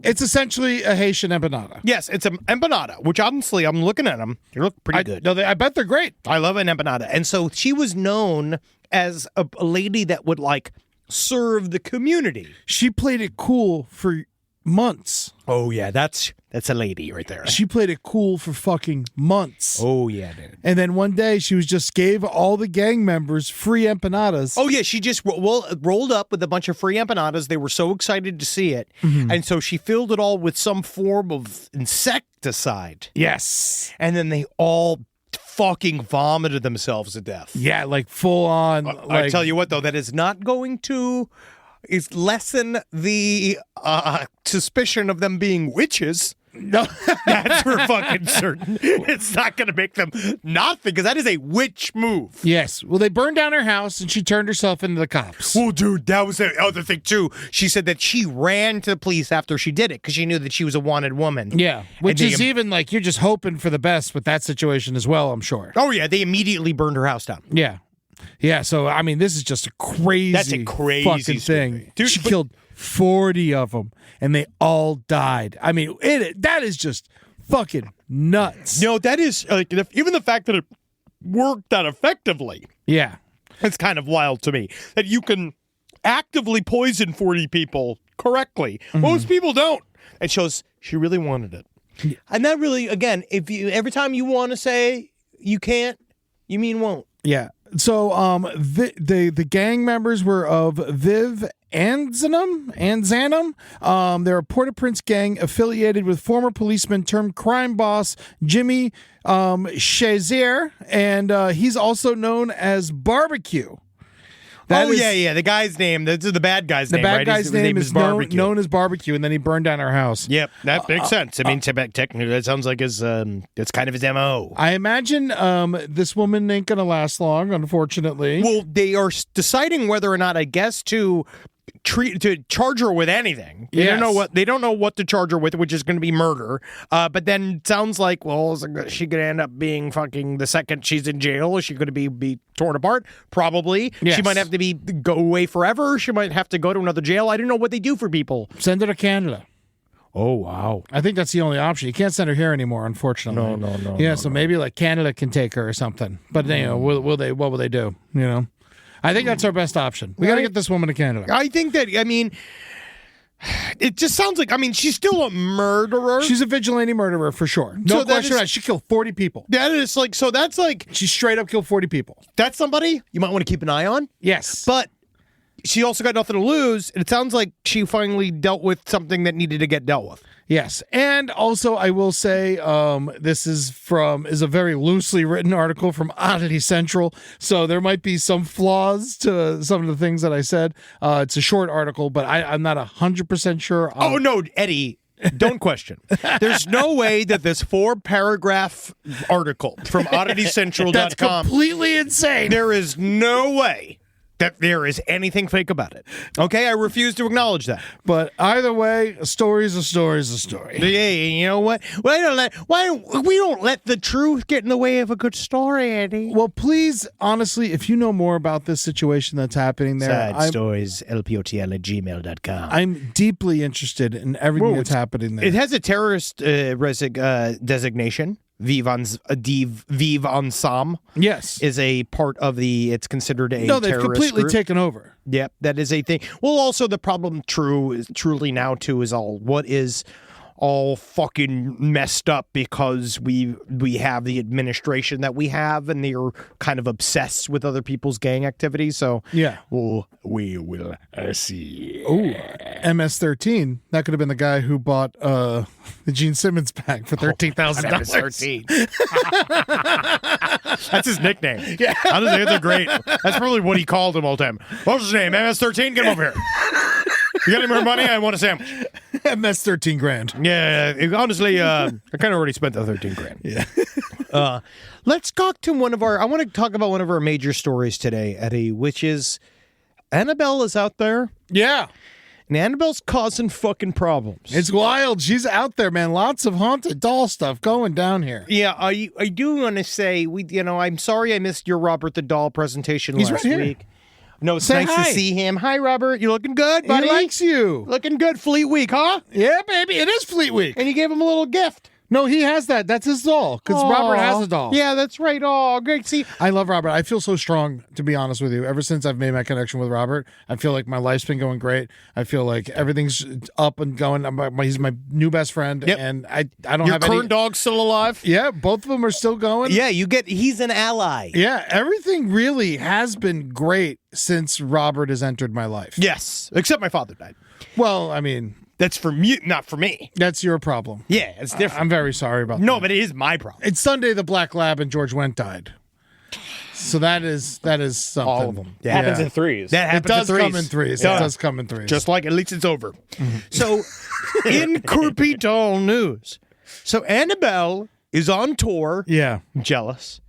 It's essentially a Haitian empanada. Yes, it's an empanada. Which honestly, I'm looking at them. They look pretty good. No, I bet they're great. I love an empanada, and so she was known as a lady that would serve the community. She played it cool for months. Oh yeah, that's a lady right there. She played it cool for fucking months. Oh yeah, dude. And then one day she gave all the gang members free empanadas. Oh yeah, she just rolled up with a bunch of free empanadas. They were so excited to see it, and so she filled it all with some form of insecticide. Yes, and then they all fucking vomited themselves to death. Yeah, full on. I tell you what, though, that is not going to lessen the suspicion of them being witches. No, that's for fucking certain. It's not going to make them not, because that is a witch move. Yes. Well, they burned down her house and she turned herself into the cops. Well, dude, that was the other thing too. She said that she ran to the police after she did it because she knew that she was a wanted woman. Yeah, which is even you're just hoping for the best with that situation as well, I'm sure. Oh yeah, they immediately burned her house down. Yeah. Yeah, so I mean, this is just a crazy, that's a crazy fucking thing. Dude, she killed 40 of them, and they all died. I mean, that is just fucking nuts. No, that is even the fact that it worked that effectively. Yeah, it's kind of wild to me that you can actively poison 40 people correctly. Most people don't. It shows she really wanted it, and that really, again, every time you want to say you can't, you mean won't. Yeah. So the gang members were of Viv Anzanum. They're a Port-au-Prince gang affiliated with former policeman turned crime boss Jimmy Chazier, and he's also known as Barbecue. Yeah. The guy's name. That's the bad guy's name. The bad right? guy's His name is Barbecue. known as Barbecue, and then he burned down our house. Yep, that makes sense. I mean, technically, that sounds like it's kind of his MO. I imagine this woman ain't gonna last long, unfortunately. Well, they are deciding whether or not, I guess, to charge her with anything. They don't know what to charge her with, which is going to be murder. But then it sounds like, well, is she going to end up being fucking the second she's in jail? Is she going to be torn apart? Probably. Yes. She might have to go away forever. She might have to go to another jail. I don't know what they do for people. Send her to Canada. Oh, wow. I think that's the only option. You can't send her here anymore, unfortunately. No. Yeah, so maybe like Canada can take her or something. But what will they do? I think that's our best option. We got to get this woman to Canada. I think that, it just sounds like, she's still a murderer. She's a vigilante murderer for sure. No question about it. She killed 40 people. That is that's like. She straight up killed 40 people. That's somebody you might want to keep an eye on. Yes. But she also got nothing to lose. And it sounds like she finally dealt with something that needed to get dealt with. Yes, and also I will say this is a very loosely written article from Oddity Central, so there might be some flaws to some of the things that I said. It's a short article, but I'm not 100% sure. Oh no, Eddie. Don't question. There's no way that this 4-paragraph article from OddityCentral.com That's completely insane. There is no way that there is anything fake about it. Okay, I refuse to acknowledge that. But either way, a story is a story is a story. Yeah, you know what? We don't let the truth get in the way of a good story, Eddie. Well, please, honestly, if you know more about this situation that's happening there, Sad stories, lpotl@gmail.com. I'm deeply interested in everything that's happening there. It has a terrorist designation. Vive Ensemble. Yes. Is a part of it's considered a No, they've terrorist completely group. taken over. Yep, that is a thing. Well, also the problem truly now too is what is all fucking messed up because we have the administration that we have and they're kind of obsessed with other people's gang activity. So yeah, well, we will see. Oh, MS-13. That could have been the guy who bought the Gene Simmons bag for $13,000. MS-13. That's his nickname. Yeah, honestly, they're great. That's probably what he called him all the time. What's his name? MS-13. Get him over here. You got any more money? I want a sandwich. MS-13 grand. Yeah, honestly, I kind of already spent the 13 grand. Yeah. Let's talk to I want to talk about one of our major stories today, Eddie, which is Annabelle is out there. Yeah. And Annabelle's causing fucking problems. It's wild. She's out there, man. Lots of haunted doll stuff going down here. Yeah, I do want to say, I'm sorry I missed your Robert the Doll presentation He's last right here. week. No, it's Say nice hi. to see him. Hi, Robert. You looking good, buddy? He likes you. Looking good. Fleet Week, huh? Yeah, baby. It is Fleet Week. And you gave him a little gift. No, he has that. That's his doll, because Robert has a doll. Yeah, that's right. Oh, great. See, I love Robert. I feel so strong, to be honest with you. Ever since I've made my connection with Robert, I feel like my life's been going great. I feel like everything's up and going. He's my new best friend, Yep. and I don't your have current dog's still alive? Yeah, both of them are still going. Yeah, he's an ally. Yeah, everything really has been great since Robert has entered my life. Yes, except my father died. Well, I mean, that's for me, not for me. That's your problem. Yeah, it's different. I'm very sorry about that. No, but it is my problem. It's Sunday the Black Lab and George Wendt died. So that is something. All of them. It happens in threes. That happens It does in threes. come in threes. Yeah. It does come in threes. Just like at least it's over. Mm-hmm. So, in creepy doll news, so Annabelle is on tour. Yeah. I'm jealous.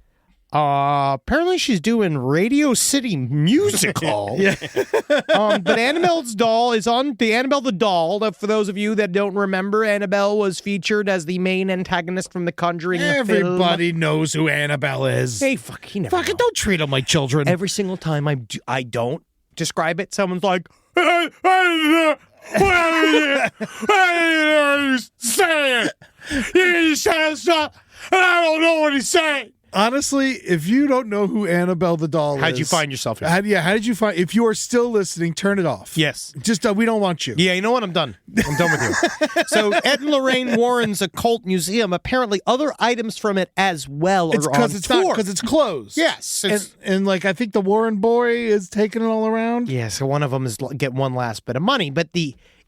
Apparently she's doing Radio City Music Hall. Yeah. But Annabelle's doll is on the Annabelle the Doll. For those of you that don't remember, Annabelle was featured as the main antagonist from The Conjuring. Everybody knows who Annabelle is. Hey, fucking don't treat them like children. Every single time I don't describe it, someone's like, what are you saying? You said stuff, and I don't know what he's saying. Honestly, if you don't know who Annabelle the doll is, How'd you find yourself here? How did you find? If you are still listening, turn it off. Yes. Just we don't want you. Yeah, you know what? I'm done. I'm done with you. So Ed and Lorraine Warren's Occult Museum. Apparently, other items from it as well It's are on because it's not tour. because it's closed. Yes, and like I think the Warren boy is taking it all around. Yeah, so one of them is get one last bit of money, but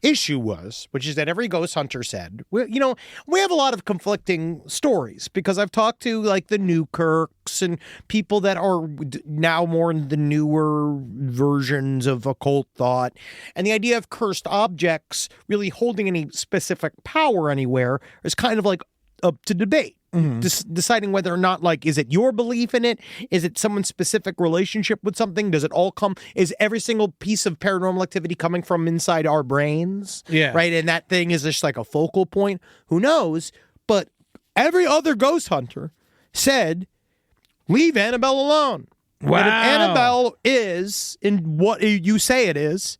issue was, which is that every ghost hunter said, we have a lot of conflicting stories because I've talked to like the Newkirks and people that are now more in the newer versions of occult thought. And the idea of cursed objects really holding any specific power anywhere is kind of like up to debate. Deciding whether or not, like, is it your belief in it? Is it someone's specific relationship with something? Does it all come? Is every single piece of paranormal activity coming from inside our brains? Yeah. Right? And that thing is just like a focal point? Who knows? But every other ghost hunter said, leave Annabelle alone. Wow. And if Annabelle is in what you say it is,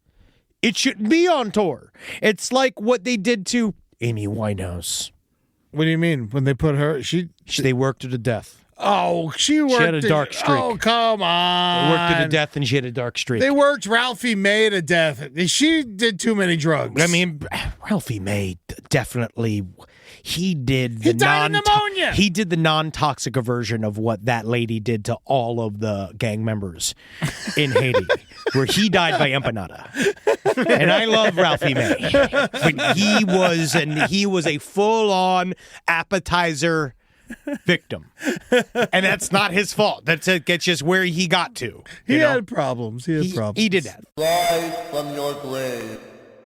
it shouldn't be on tour. It's like what they did to Amy Winehouse. What do you mean? When they put her, They worked her to death. Oh, she worked. She had a dark streak. Oh, come on. They worked her to death, and she had a dark streak. They worked Ralphie May to death. She did too many drugs. I mean, Ralphie May definitely. He did He died of pneumonia. He did the non-toxic version of what that lady did to all of the gang members in Haiti, where he died by empanada. And I love Ralphie May, but he was a full-on appetizer victim, and that's not his fault. That's just where he got to. He had problems. He did that. Rise from your grave.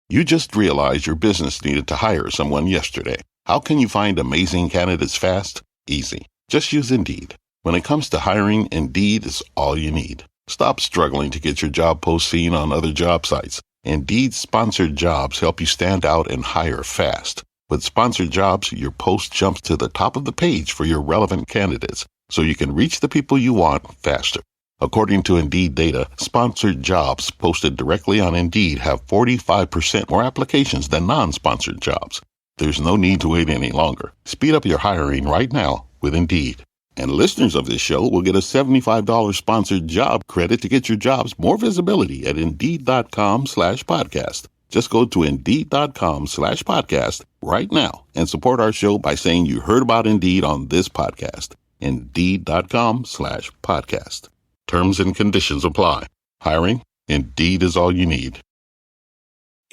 You just realized your business needed to hire someone yesterday. How can you find amazing candidates fast? Easy. Just use Indeed. When it comes to hiring, Indeed is all you need. Stop struggling to get your job post seen on other job sites. Indeed sponsored jobs help you stand out and hire fast. With sponsored jobs, your post jumps to the top of the page for your relevant candidates, so you can reach the people you want faster. According to Indeed data, sponsored jobs posted directly on Indeed have 45% more applications than non-sponsored jobs. There's no need to wait any longer. Speed up your hiring right now with Indeed. And listeners of this show will get a $75 sponsored job credit to get your jobs more visibility at Indeed.com/podcast. Just go to Indeed.com/podcast right now and support our show by saying you heard about Indeed on this podcast. Indeed.com/podcast. Terms and conditions apply. Hiring? Indeed is all you need.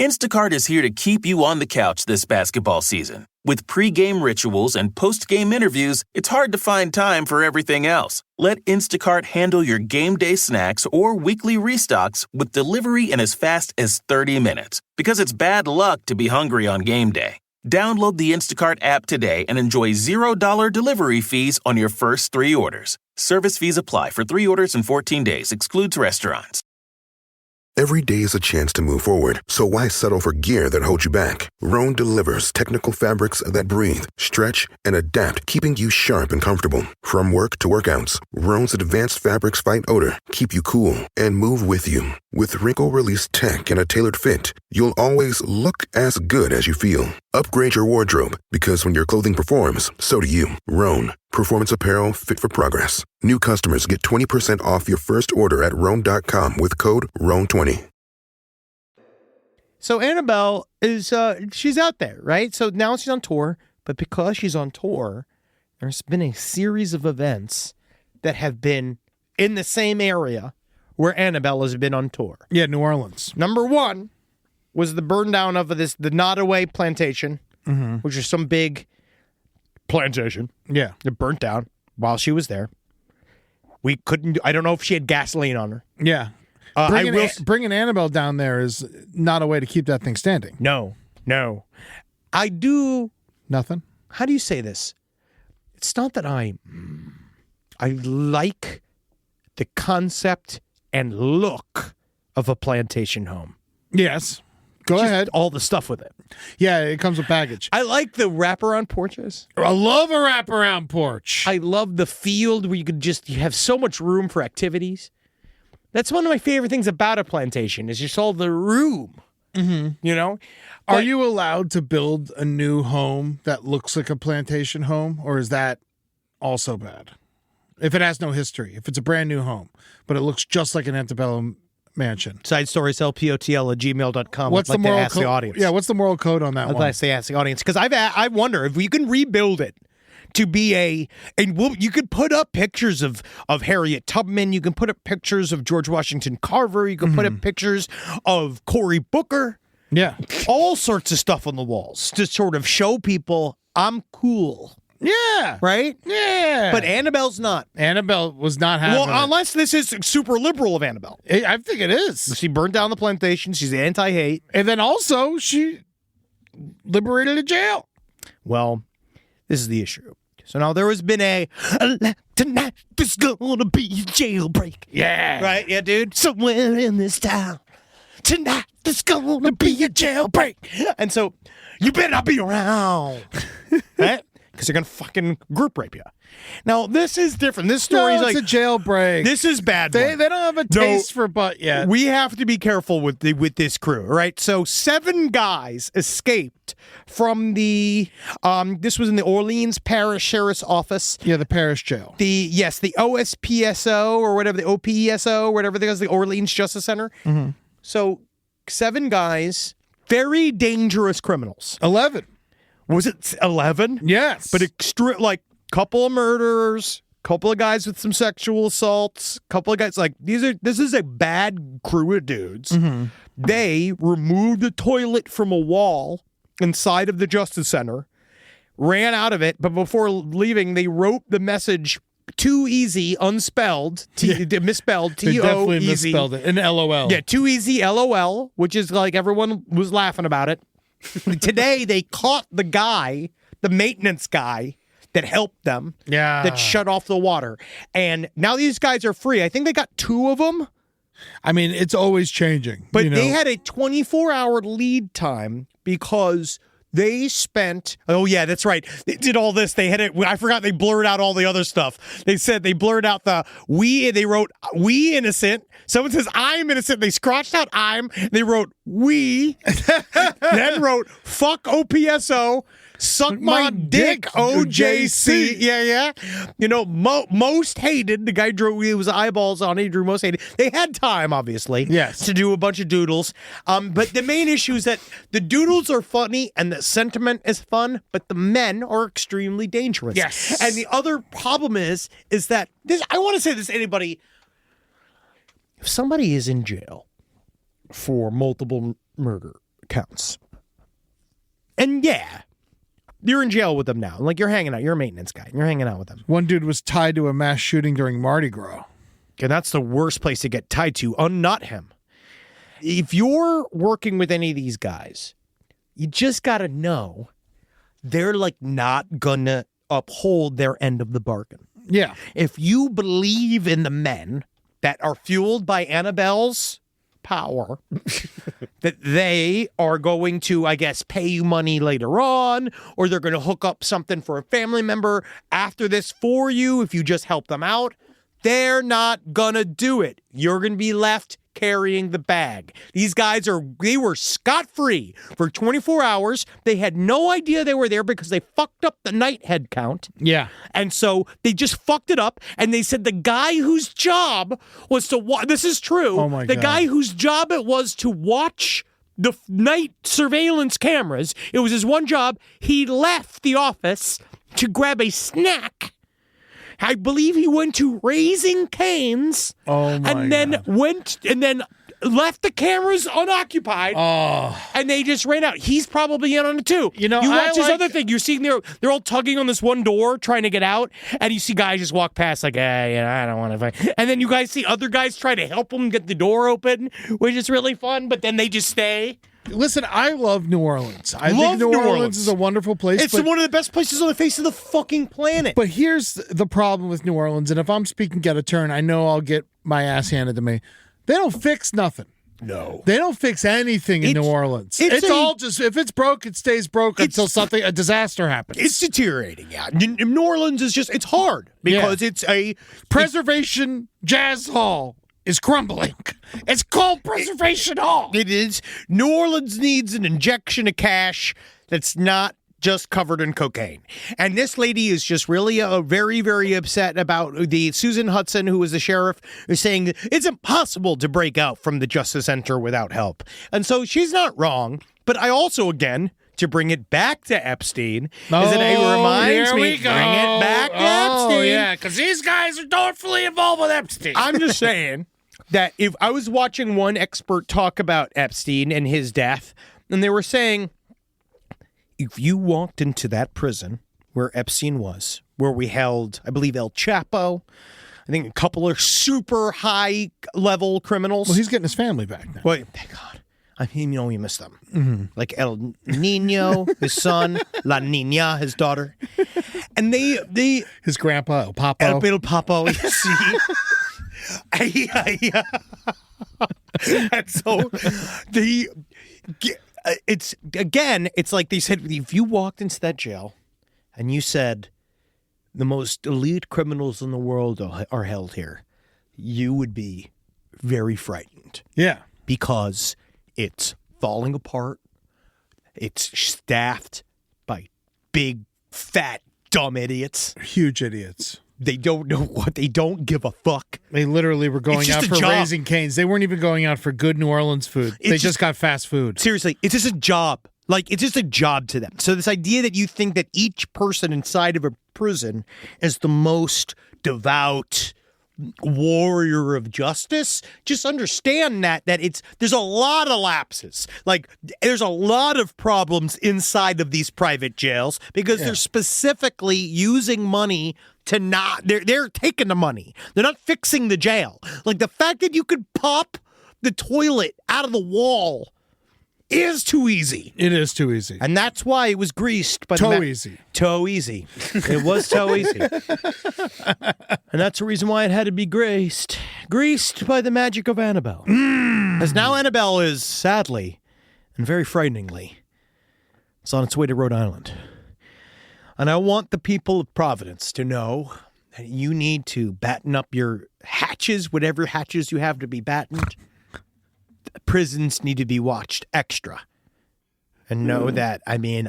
Instacart is here to keep you on the couch this basketball season. With pre-game rituals and post-game interviews, it's hard to find time for everything else. Let Instacart handle your game day snacks or weekly restocks with delivery in as fast as 30 minutes. Because it's bad luck to be hungry on game day. Download the Instacart app today and enjoy $0 delivery fees on your first 3 orders. Service fees apply for 3 orders in 14 days. Excludes restaurants. Every day is a chance to move forward, so why settle for gear that holds you back? Rone delivers technical fabrics that breathe, stretch, and adapt, keeping you sharp and comfortable. From work to workouts, Rone's advanced fabrics fight odor, keep you cool, and move with you. With wrinkle-release tech and a tailored fit, you'll always look as good as you feel. Upgrade your wardrobe, because when your clothing performs, so do you. Rone. Performance apparel fit for progress. New customers get 20% off your first order at Rone.com with code RONE20. So Annabelle is, she's out there, right? So now she's on tour, but because she's on tour, there's been a series of events that have been in the same area where Annabelle has been on tour. Yeah, New Orleans. Number one was the burn down of the Nottoway Plantation, which is some big plantation. Yeah. It burnt down while she was there. We couldn't, I don't know if she had gasoline on her. Yeah. Bringing Annabelle down there is not a way to keep that thing standing. No. I do. Nothing? How do you say this? It's not that I like the concept and look of a plantation home. Yes. Go ahead. All the stuff with it. Yeah, it comes with baggage. I like the wraparound porches. I love a wraparound porch. I love the field where you have so much room for activities. That's one of my favorite things about a plantation is just all the room. Mm-hmm. You know? Are you allowed to build a new home that looks like a plantation home, or is that also bad? If it has no history, if it's a brand new home, but it looks just like an antebellum mansion. Side stories, lpotl@gmail.com. What's the moral code? The audience. Yeah, what's the moral code on that I'd one? like to say ask the audience, because I wonder if we can rebuild it to be you could put up pictures of Harriet Tubman, you can put up pictures of George Washington Carver, you can put up pictures of Cory Booker. Yeah. All sorts of stuff on the walls to sort of show people I'm cool. Yeah. Right? Yeah. But Annabelle's not. Annabelle was not having it. Unless this is super liberal of Annabelle. I think it is. She burned down the plantation. She's anti-hate. And then also, she liberated a jail. Well, this is the issue. So now there has been tonight there's gonna be a jailbreak. Yeah. Right? Yeah, dude? Somewhere in this town. Tonight there's gonna be a jailbreak. And so you better not be around. Right? Because they're going to fucking group rape you. Now, this is different. This story is like... it's a jailbreak. This is bad. They don't have a taste for butt yet. We have to be careful with this crew, right? So 7 guys escaped from the... this was in the Orleans Parish Sheriff's Office. Yeah, the parish jail. The OSPSO or whatever, the OPSO, whatever it is, the Orleans Justice Center. Mm-hmm. So 7 guys, very dangerous criminals. 11. Was it 11? Yes. But couple of murderers, couple of guys with some sexual assaults, couple of guys this is a bad crew of dudes. Mm-hmm. They removed a toilet from a wall inside of the Justice Center, ran out of it, but before leaving, they wrote the message "Too easy," unspelled, misspelled, They T-O-easy. definitely misspelled it. An LOL. Yeah, "Too easy," LOL, which is like everyone was laughing about it. Today, they caught the guy, the maintenance guy, that helped them, that shut off the water. And now these guys are free. I think they got 2 of them. I mean, it's always changing. But they had a 24-hour lead time because they spent... Oh, yeah, that's right. They did all this. They had it. I forgot they blurred out all the other stuff. They said they blurred out they wrote, "we innocent." Someone says, "I'm innocent." They scratched out "I'm." They wrote, "we." Then wrote, "fuck OPSO." Suck my dick, OJC. Yeah. You know, most hated. The guy drew his eyeballs on it. He drew most hated. They had time, obviously, yes, to do a bunch of doodles. But the main issue is that the doodles are funny and the sentiment is fun, but the men are extremely dangerous. Yes. And the other problem is that this. I want to say this to anybody. If somebody is in jail for multiple murder counts, and you're in jail with them now. Like, you're hanging out. You're a maintenance guy. You're hanging out with them. One dude was tied to a mass shooting during Mardi Gras. And that's the worst place to get tied to. Unnut him. If you're working with any of these guys, you just got to know they're, not going to uphold their end of the bargain. Yeah. If you believe in the men that are fueled by Annabelle's power, that they are going to, I guess, pay you money later on, or they're going to hook up something for a family member after this for you if you just help them out, they're not going to do it. You're going to be left carrying the bag. These guys they were scot-free for 24 hours. They had no idea they were there because they fucked up the night head count. Yeah. And so they just fucked it up, and they said the guy whose job was to watch, this is true, oh my the God. guy whose job it was to watch the night surveillance cameras, it was his one job, he left the office to grab a snack. I believe he went to Raising Cane's and then left the cameras unoccupied. And they just ran out. He's probably in on it too. You watch this other thing. You're seeing they're all tugging on this one door trying to get out, and you see guys just walk past like, I don't want to fight. And then you guys see other guys try to help them get the door open, which is really fun, but then they just stay. Listen, I love New Orleans. I think New Orleans is a wonderful place. It's one of the best places on the face of the fucking planet. But here's the problem with New Orleans, and if I'm speaking out of turn, I know I'll get my ass handed to me. They don't fix nothing. No. They don't fix anything in New Orleans. It's all just, if it's broke, it stays broke until a disaster happens. It's deteriorating, yeah. New Orleans is just, it's hard because it's a... Preservation Jazz Hall is crumbling. It's called Preservation Hall. It is. New Orleans needs an injection of cash that's not just covered in cocaine. And this lady is just really very, very upset about the Susan Hudson, who was the sheriff, is saying it's impossible to break out from the Justice Center without help. And so she's not wrong. But I also, again, to bring it back to Epstein, it reminds me, bring it back to Epstein. Oh, yeah, because these guys are totally involved with Epstein. I'm just saying that if I was watching one expert talk about Epstein and his death, And they were saying, if you walked into that prison where Epstein was, where we held, I believe, El Chapo, I think a couple of super high-level criminals. Well, he's getting his family back now. Well, thank God. I mean, you miss them. Like El Nino, his son, La Nina, his daughter. And they his grandpa, El Papo. El Papo, you see. And so it's like they said, if you walked into that jail and you said the most elite criminals in the world are held here, you would be very frightened. Yeah. Because it's falling apart. It's staffed by big, fat, dumb idiots. Huge idiots. They don't know what. They don't give a fuck. They literally were going out for Raising Cane's. They weren't even going out for good New Orleans food. They just got fast food. Seriously, it's just a job. Like, it's just a job to them. So this idea that you think that each person inside of a prison is the most devout warrior of justice, just understand that there's a lot of lapses. Like, there's a lot of problems inside of these private jails because they're specifically using money to not, they're taking the money. They're not fixing the jail. Like, the fact that you could pop the toilet out of the wall is too easy. It is too easy. And that's why it was greased. But easy. Toe easy. It was toe easy. And that's the reason why it had to be greased. Greased by the magic of Annabelle. Because now Annabelle is, sadly, and very frighteningly, it's on its way to Rhode Island. And I want the people of Providence to know that you need to batten up your hatches, whatever hatches you have to be battened. Prisons need to be watched extra. And know that, I mean,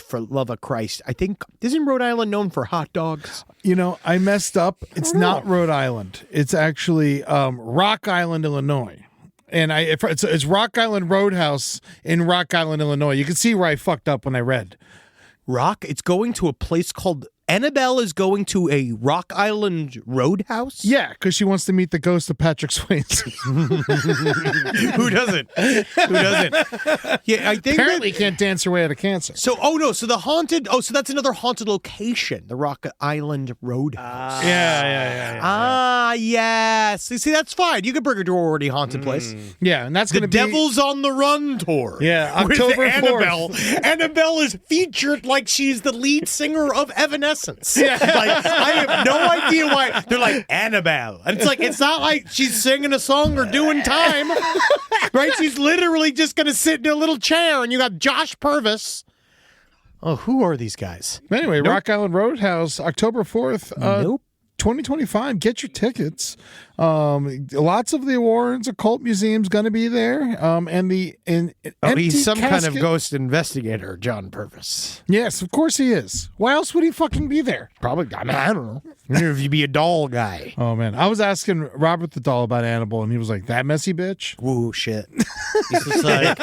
for love of Christ, I think, isn't Rhode Island known for hot dogs? You know, I messed up. It's not Rhode Island. It's actually Rock Island, Illinois. And it's Rock Island Roadhouse in Rock Island, Illinois. You can see where I fucked up when I read. It's going to a place called, Annabelle is going to a Rock Island Roadhouse? Yeah, because she wants to meet the ghost of Patrick Swayze. Who doesn't? Yeah, I think apparently can't dance her way out of cancer. So, so that's another haunted location, the Rock Island Roadhouse. Yeah. Yes. You see, that's fine. You can bring her to a already haunted place. Yeah, and that's going to be... The Devil's on the Run tour. Yeah, October 4th. Annabelle is featured like she's the lead singer of Evanescence. Yeah. Like, I have no idea why they're like Annabelle. And it's not like she's singing a song or doing time. Right? She's literally just going to sit in a little chair and you got Josh Purvis. Oh, who are these guys? Anyway, Rock Island Roadhouse, October 4th. Nope. 2025. Get your tickets. Lots of the Warrens Occult Museum's going to be there. He's some kind of ghost investigator, John Purvis. Yes, of course he is. Why else would he fucking be there? Probably. I mean, I don't know. If you'd be a doll guy. Oh man, I was asking Robert the doll about Annabelle, and he was like, "That messy bitch." Woo, shit. He's just like,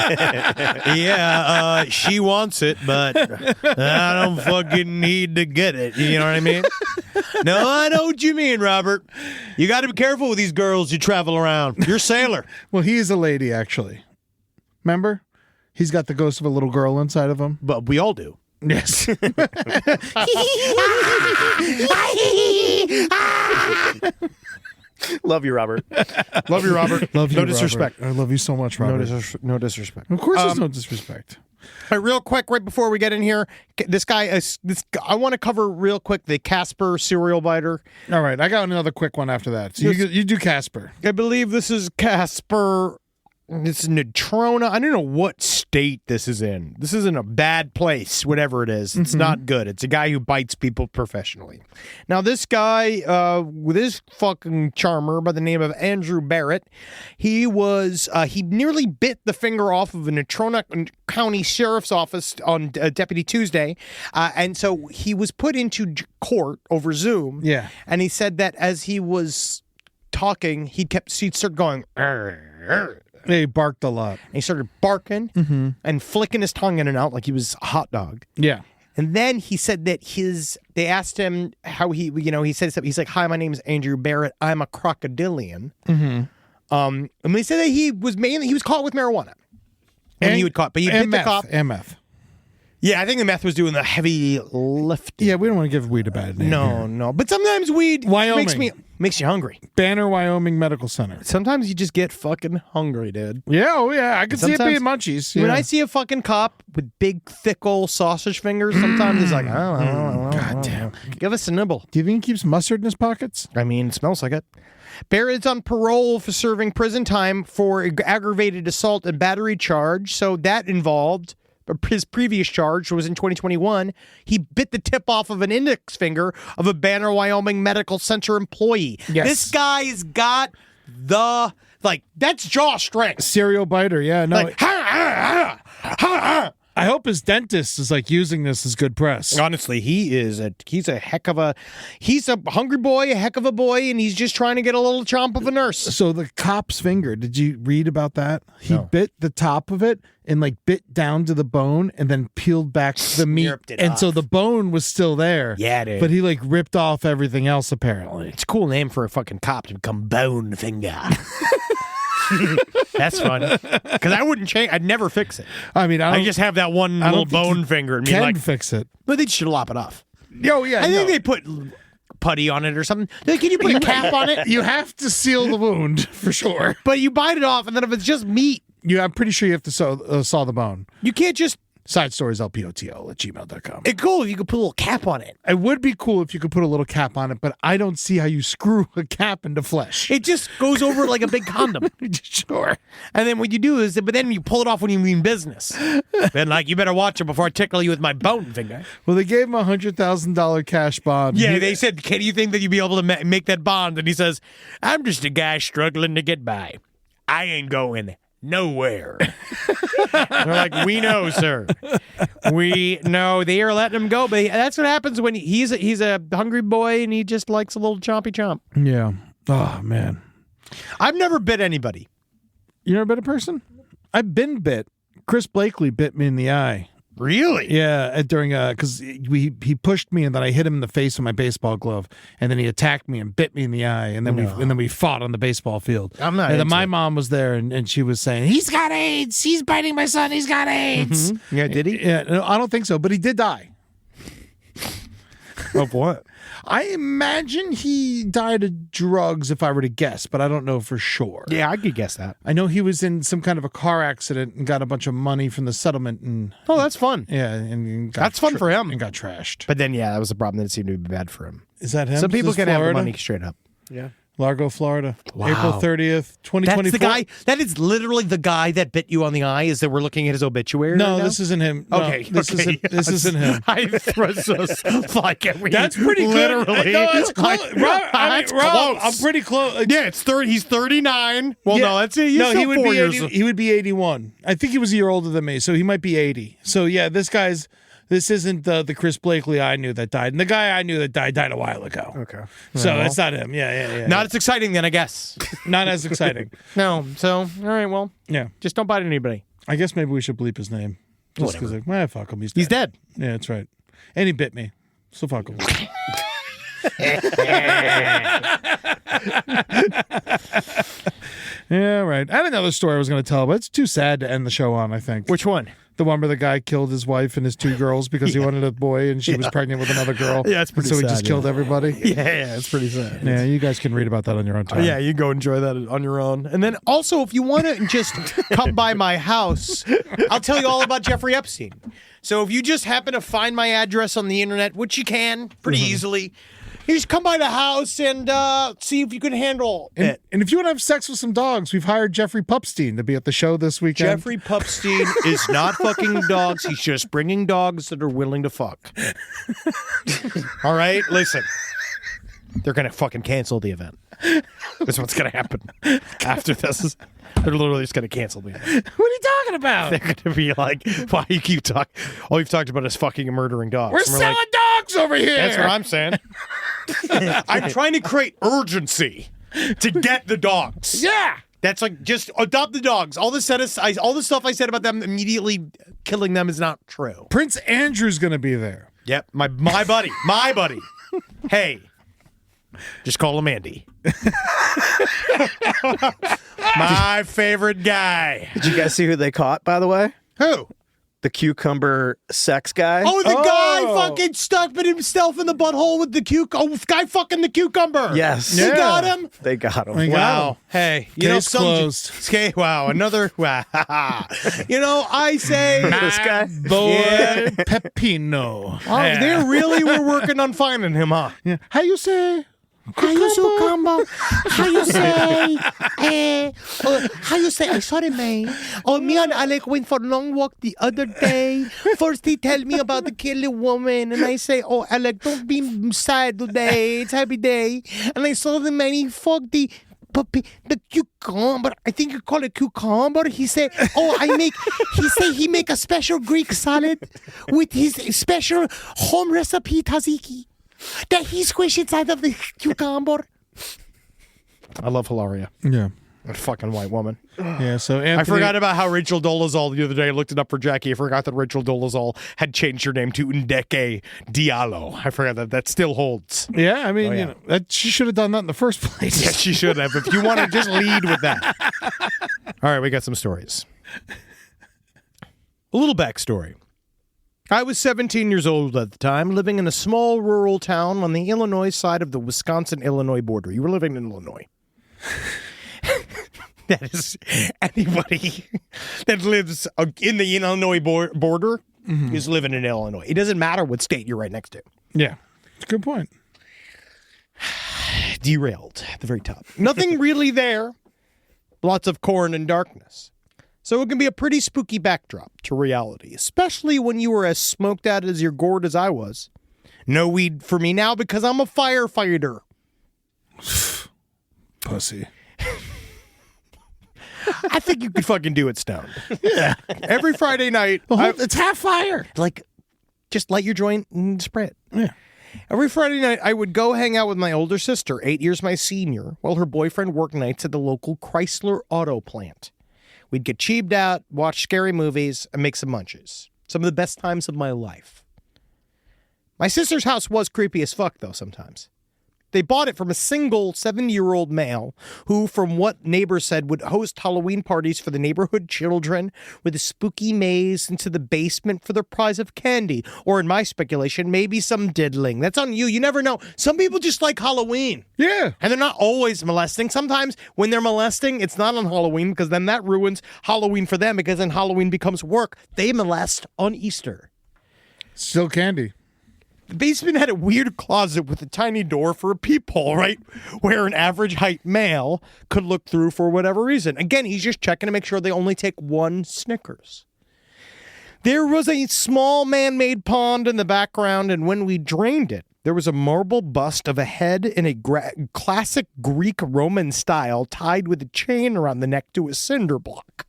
she wants it, but I don't fucking need to get it. You know what I mean? No, I know what you mean, Robert. You got to be careful with these girls you travel around. You're a sailor. Well, he is a lady, actually. Remember? He's got the ghost of a little girl inside of him. But we all do. Yes. Love you, Robert. Love you, Robert. Love you, no disrespect. Robert. I love you so much, Robert. No disrespect. Of course there's no disrespect. Real quick, right before we get in here, I want to cover real quick the Casper serial biter. All right, I got another quick one after that. So you do Casper. I believe this is Casper. This is Natrona. I don't know what state this is in. This is in a bad place, whatever it is. It's not good. It's a guy who bites people professionally. Now, this guy, with his fucking charmer by the name of Andrew Barrett, he nearly bit the finger off of a Natrona County Sheriff's Office on Deputy Tuesday. And so he was put into court over Zoom. Yeah. And he said that as he was talking, he'd started going, He barked a lot. And he started barking and flicking his tongue in and out like he was a hot dog. Yeah. And then he said that they asked him how he said something. He's like, "Hi, my name is Andrew Barrett. I'm a crocodilian." And they said that he was caught with marijuana. when he would caught. But you bit the cop. And meth. Yeah, I think the meth was doing the heavy lifting. Yeah, we don't want to give weed a bad name. No. But sometimes weed makes you hungry. Banner, Wyoming Medical Center. Sometimes you just get fucking hungry, dude. Yeah, I can see it being munchies. When I see a fucking cop with big, thick old sausage fingers, sometimes it's like, God damn. Give us a nibble. Do you think he keeps mustard in his pockets? I mean, it smells like it. Barrett's on parole for serving prison time for aggravated assault and battery charge. So that involved his previous charge was in 2021. He bit the tip off of an index finger of a Banner, Wyoming Medical Center employee. Yes. This guy's got that's jaw strength. Serial biter, yeah. No. Like, I hope his dentist is using this as good press. Honestly, he's a hungry boy, a heck of a boy, and he's just trying to get a little chomp of a nurse. So the cop's finger, did you read about that? He bit the top of it and bit down to the bone and then peeled back the meat. And so the bone was still there. Yeah, dude. But he ripped off everything else apparently. It's a cool name for a fucking cop to become Bone Finger. That's fun. Because I wouldn't change. I'd never fix it. I mean, I just have that one little bone finger and can fix it. But they should lop it off. Oh yeah, I think they put putty on it or something. Can you put a cap on it? You have to seal the wound for sure. But you bite it off, and then if it's just meat, I'm pretty sure you have to saw the bone. You can't just. Side stories lpotl@gmail.com. It's cool if you could put a little cap on it. It would be cool if you could put a little cap on it, but I don't see how you screw a cap into flesh. It just goes over like a big condom. Sure. And then what you do is, but then you pull it off when you mean business. Then you better watch it before I tickle you with my bone finger. Well, they gave him a $100,000 cash bond. Yeah, they said, "Can you think that you'd be able to make that bond?" And he says, "I'm just a guy struggling to get by. I ain't going nowhere." They're like, "We know, sir. We know." They are letting him go, but that's what happens when he's a hungry boy and he just likes a little chompy chomp. Yeah. Oh man, I've never bit anybody. You never bit a person? I've been bit. Chris Blakely bit me in the eye. Really? Yeah, during because he pushed me and then I hit him in the face with my baseball glove and then he attacked me and bit me in the eye and then we fought on the baseball field. I'm not. And then my mom was there and she was saying, "He's got AIDS. He's biting my son. He's got AIDS." Mm-hmm. Yeah, did he? Yeah, no, I don't think so, but he did die. Of what? I imagine he died of drugs if I were to guess, but I don't know for sure. Yeah, I could guess that. I know he was in some kind of a car accident and got a bunch of money from the settlement. And oh, that's fun. Yeah, and that's fun for him. And got trashed. But then, yeah, that was the problem. That it seemed to be bad for him. Is that him? Some people can have the Florida? money straight up. Yeah. Largo, Florida. Wow. April 30th, 2024. That's the guy. That is literally the guy that bit you on the eye. Is that we're looking at his obituary? No, right now? This isn't him. No, Okay, this isn't him. I was like, that's pretty good. Literally, No, that's close. That's Rob, close. I'm pretty close. Yeah, it's 30. He's 39. Well, Yeah. no, that's it. No, he would be 80, he would be 81. I think he was a year older than me, so he might be 80. So yeah, this isn't the Chris Blakely I knew that died. And the guy I knew that died a while ago. Okay. So it's not him. Yeah. Not as exciting then, I guess. Not as exciting. No. So, all right, well, Yeah. just don't bite anybody. I guess maybe we should bleep his name. Just because, fuck him. He's dead. Yeah, that's right. And he bit me. So fuck him. Yeah, right. I had another story I was going to tell, but it's too sad to end the show on, I think. Which one? The one where the guy killed his wife and his two girls because he wanted a boy and she was pregnant with another girl. Yeah, it's pretty sad. So he just sad, killed everybody. Yeah, it's pretty sad. Yeah, you guys can read about that on your own time. Yeah, you go enjoy that on your own. And then also, if you want to just come by my house, I'll tell you all about Jeffrey Epstein. So if you just happen to find my address on the internet, which you can pretty easily, you just come by the house and see if you can handle it. And if you want to have sex with some dogs, we've hired Jeffrey Pupstein to be at the show this weekend. Jeffrey Pupstein is not fucking dogs. He's just bringing dogs that are willing to fuck. All right? Listen. They're going to fucking cancel the event. That's what's going to happen after this. They're literally just going to cancel the event. What are you talking about? They're going to be like, why you keep talking? All you've talked about is fucking and murdering dogs. We're and selling like, dogs over here. That's what I'm saying. I'm trying to create urgency to get the dogs. Yeah. That's like, just adopt the dogs. All the stuff I said about them immediately killing them is not true. Prince Andrew's going to be there. Yep, my buddy. Hey, Just call him Andy. My favorite guy. Did you guys see who they caught, by the way? Who? The cucumber sex guy. Oh, the guy fucking stuck himself in the butthole with the guy fucking the cucumber. Yes. They got him. They got him. Wow. Hey, you know, Case closed. Okay, wow. Another. Wow. You know, I say. This guy? Boy Pepino. Oh, they really were working on finding him, huh? Yeah. How you say? How you say? How you say? I sorry, man. Oh, me and Alec went for a long walk the other day. First, he tell me about the killing woman, and I say, "Oh, Alec, don't be sad today. It's happy day." And I saw the man. He fucked the puppy, the cucumber. I think you call it cucumber. He said, "Oh, he make a special Greek salad with his special home recipe tzatziki that he squish inside of the cucumber." I love Hilaria. Yeah. A fucking white woman. Yeah, so Anthony... I forgot about how Rachel Dolezal the other day. I looked it up for Jackie. I forgot that Rachel Dolezal had changed her name to Ndeke Diallo. I forgot that still holds. Yeah, I mean, you know, she should have done that in the first place. Yeah, she should have. If you want to just lead with that. All right, we got some stories. A little backstory. I was 17 years old at the time, living in a small rural town on the Illinois side of the Wisconsin-Illinois border. You were living in Illinois. That is, anybody that lives in the Illinois border is living in Illinois. It doesn't matter what state you're right next to. Yeah, it's a good point. Derailed at the very top. Nothing really there. Lots of corn and darkness. So it can be a pretty spooky backdrop to reality, especially when you were as smoked out as your gourd as I was. No weed for me now because I'm a firefighter. Pussy. I think you could fucking do it stoned. Yeah. Every Friday night. It's half fire. Like, just light your joint and spray it. Yeah. Every Friday night, I would go hang out with my older sister, 8 years my senior, while her boyfriend worked nights at the local Chrysler auto plant. We'd get cheaped out, watch scary movies, and make some munches. Some of the best times of my life. My sister's house was creepy as fuck, though, sometimes. They bought it from a single 70-year-old male who, from what neighbors said, would host Halloween parties for the neighborhood children with a spooky maze into the basement for the prize of candy. Or, in my speculation, maybe some diddling. That's on you. You never know. Some people just like Halloween. Yeah. And they're not always molesting. Sometimes when they're molesting, it's not on Halloween because then that ruins Halloween for them because then Halloween becomes work. They molest on Easter. Still candy. The basement had a weird closet with a tiny door for a peephole, right? Where an average height male could look through for whatever reason. Again, he's just checking to make sure they only take one Snickers. There was a small man-made pond in the background, and when we drained it, there was a marble bust of a head in a classic Greek Roman style tied with a chain around the neck to a cinder block.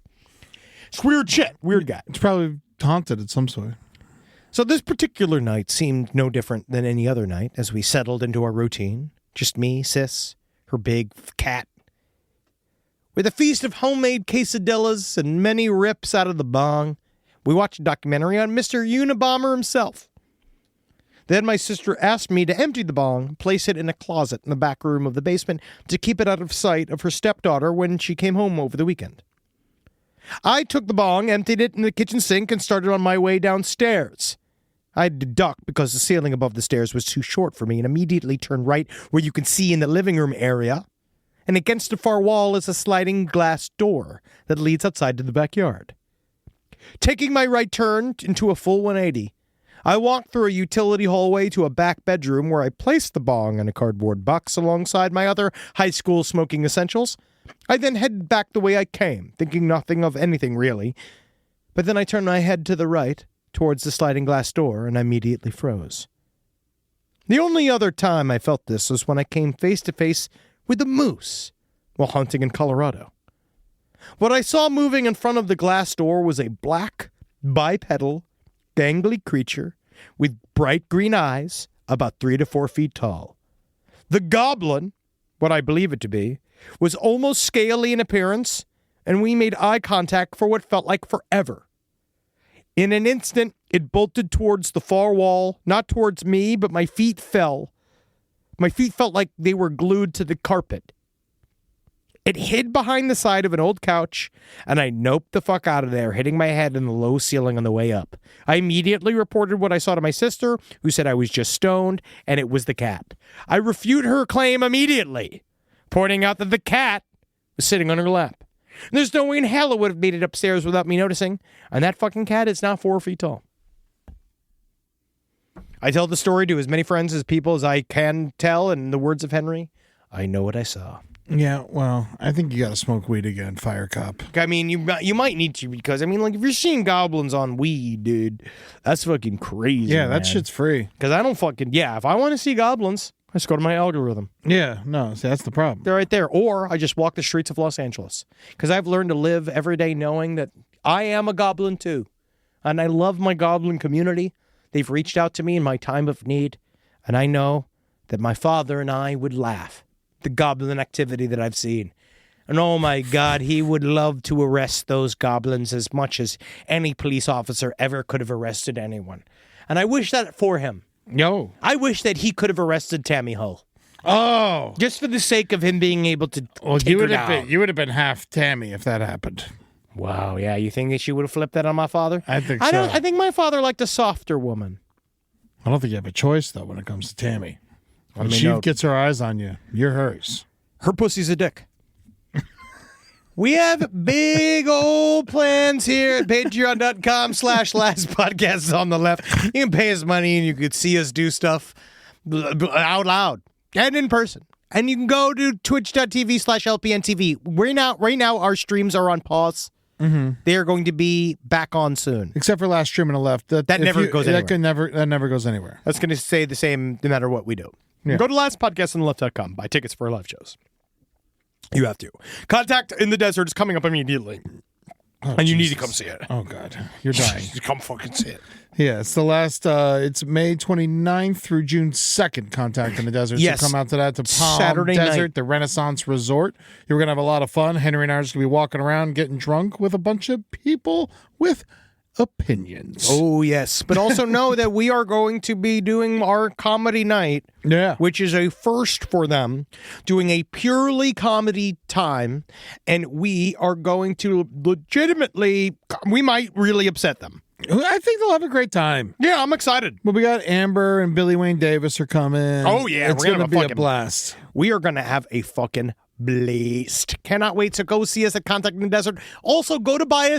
It's weird shit. Weird guy. It's probably haunted at some sort. So this particular night seemed no different than any other night as we settled into our routine. Just me, Sis, her big cat. With a feast of homemade quesadillas and many rips out of the bong, we watched a documentary on Mr. Unabomber himself. Then my sister asked me to empty the bong, place it in a closet in the back room of the basement to keep it out of sight of her stepdaughter when she came home over the weekend. I took the bong, emptied it in the kitchen sink, and started on my way downstairs. I had to duck because the ceiling above the stairs was too short for me and immediately turned right where you can see in the living room area. And against the far wall is a sliding glass door that leads outside to the backyard. Taking my right turn into a full 180, I walked through a utility hallway to a back bedroom where I placed the bong in a cardboard box alongside my other high school smoking essentials. I then headed back the way I came, thinking nothing of anything really. But then I turned my head to the right, towards the sliding glass door, and I immediately froze. The only other time I felt this was when I came face to face with a moose while hunting in Colorado. What I saw moving in front of the glass door was a black, bipedal, gangly creature with bright green eyes about 3 to 4 feet tall. The Goblin, what I believe it to be, was almost scaly in appearance, and we made eye contact for what felt like forever. In an instant, it bolted towards the far wall, not towards me, but my feet fell. My feet felt like they were glued to the carpet. It hid behind the side of an old couch, and I noped the fuck out of there, hitting my head in the low ceiling on the way up. I immediately reported what I saw to my sister, who said I was just stoned, and it was the cat. I refute her claim immediately, pointing out that the cat was sitting on her lap. There's no way in hell it would have made it upstairs without me noticing, and that fucking cat is now 4 feet tall. I tell the story to as many friends as people as I can tell, and in the words of Henry, I know what I saw. Yeah, well, I think you got to smoke weed again, Fire Cop. I mean, you might need to because, I mean, like, if you're seeing goblins on weed, dude, that's fucking crazy. Yeah, that man. shit's free. Because I don't fucking, if I want to see goblins, I just go to my algorithm. Yeah, no, see, that's the problem. They're right there. Or I just walk the streets of Los Angeles. Because I've learned to live every day knowing that I am a goblin too. And I love my goblin community. They've reached out to me in my time of need. And I know that my father and I would laugh. The goblin activity that I've seen. And oh my God, he would love to arrest those goblins as much as any police officer ever could have arrested anyone. And I wish that for him. Yo. I wish that he could have arrested Tammy Hull. Oh. Just for the sake of him being able to take you her would down. You would have been half Tammy if that happened. Wow, yeah, you think that she would have flipped that on my father? I think so. I think my father liked a softer woman. I don't think you have a choice, though, when it comes to Tammy. When she no. gets her eyes on you, you're hers. Her pussy's a dick. We have big old plans here at patreon.com/last podcast on the left. You can pay us money and you could see us do stuff out loud and in person. And you can go to twitch.tv/LPNTV. Right now, our streams are on pause. Mm-hmm. They are going to be back on soon. Except for last stream on the left. That never goes anywhere. That never goes anywhere. That's going to stay the same no matter what we do. Yeah. Go to lastpodcastonleft.com. Buy tickets for our live shows. You have to. Contact in the Desert is coming up immediately. Oh, and you Jesus. need to come see it. Oh, God. You're dying. Come fucking see it. Yeah, it's the last, it's May 29th through June 2nd, Contact in the Desert. Yes. So come out to that, to Palm Saturday Desert, night. the Renaissance Resort. You're going to have a lot of fun. Henry and I are just going to be walking around getting drunk with a bunch of people with opinions. Oh, yes. But also know that we are going to be doing our comedy night, which is a first for them, doing a purely comedy time, and we are going to legitimately, we might really upset them. I think they'll have a great time. Yeah, I'm excited. Well, we got Amber and Billy Wayne Davis are coming. Oh, yeah. It's going to be a blast. We are going to have a fucking blast. Cannot wait to go see us at Contact in the Desert. Also, go to buy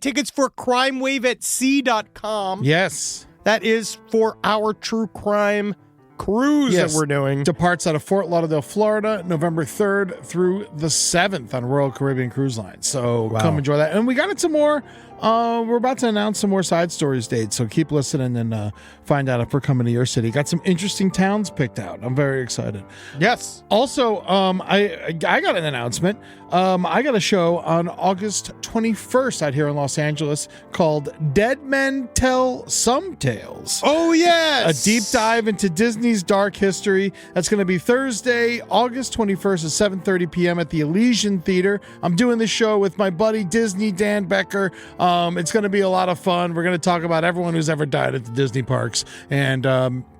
tickets for crimewaveatsea.com. Yes. That is for our true crime cruise that we're doing. Departs out of Fort Lauderdale, Florida, November 3rd through the 7th on Royal Caribbean Cruise Line. So come enjoy that. And we got into more. We're about to announce some more Side Stories dates, so keep listening and find out if we're coming to your city. Got some interesting towns picked out. I'm very excited. Yes. Also, I got an announcement. I got a show on August 21st out here in Los Angeles called Dead Men Tell Some Tales. Oh, yes. A deep dive into Disney's dark history. That's going to be Thursday, August 21st at 7:30 p.m. at the Elysian Theater. I'm doing this show with my buddy Disney Dan Becker. It's going to be a lot of fun. We're going to talk about everyone who's ever died at the Disney parks and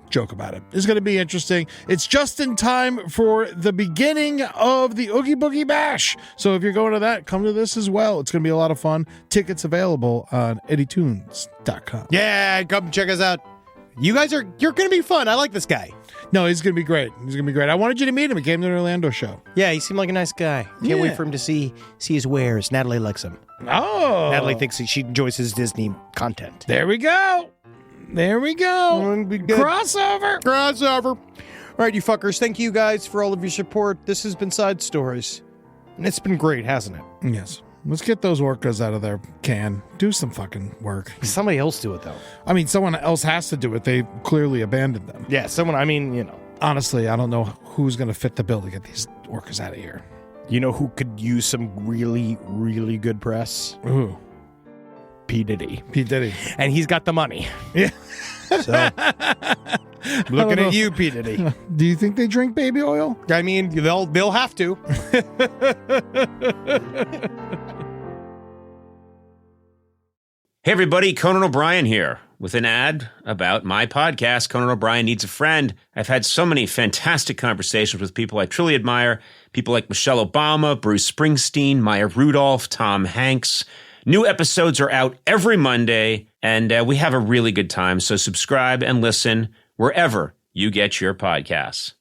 joke about it. It's going to be interesting. It's just in time for the beginning of the Oogie Boogie Bash. So if you're going to that, come to this as well. It's going to be a lot of fun. Tickets available on eddytunes.com. Yeah, come check us out. You're going to be fun. I like this guy. No, he's going to be great. He's going to be great. I wanted you to meet him. He came to the Orlando show. Yeah, he seemed like a nice guy. Can't wait for him to see his wares. Natalie likes him. Oh. Natalie thinks she enjoys his Disney content. There we go. Crossover. All right, you fuckers. Thank you guys for all of your support. This has been Side Stories. And it's been great, hasn't it? Yes. Let's get those orcas out of their can. Do some fucking work. Somebody else do it, though. I mean, someone else has to do it. They clearly abandoned them. Yeah, Honestly, I don't know who's going to fit the bill to get these orcas out of here. You know who could use some really, really good press? Ooh. P. Diddy. And he's got the money. Yeah. So, looking at you, P. Diddy. Do you think they drink baby oil? I mean, they'll have to. Hey everybody, Conan O'Brien here. with an ad about my podcast, Conan O'Brien Needs a Friend. I've had so many fantastic conversations with people I truly admire, people like Michelle Obama, Bruce Springsteen, Maya Rudolph, Tom Hanks. New episodes are out every Monday, and we have a really good time. So subscribe and listen wherever you get your podcasts.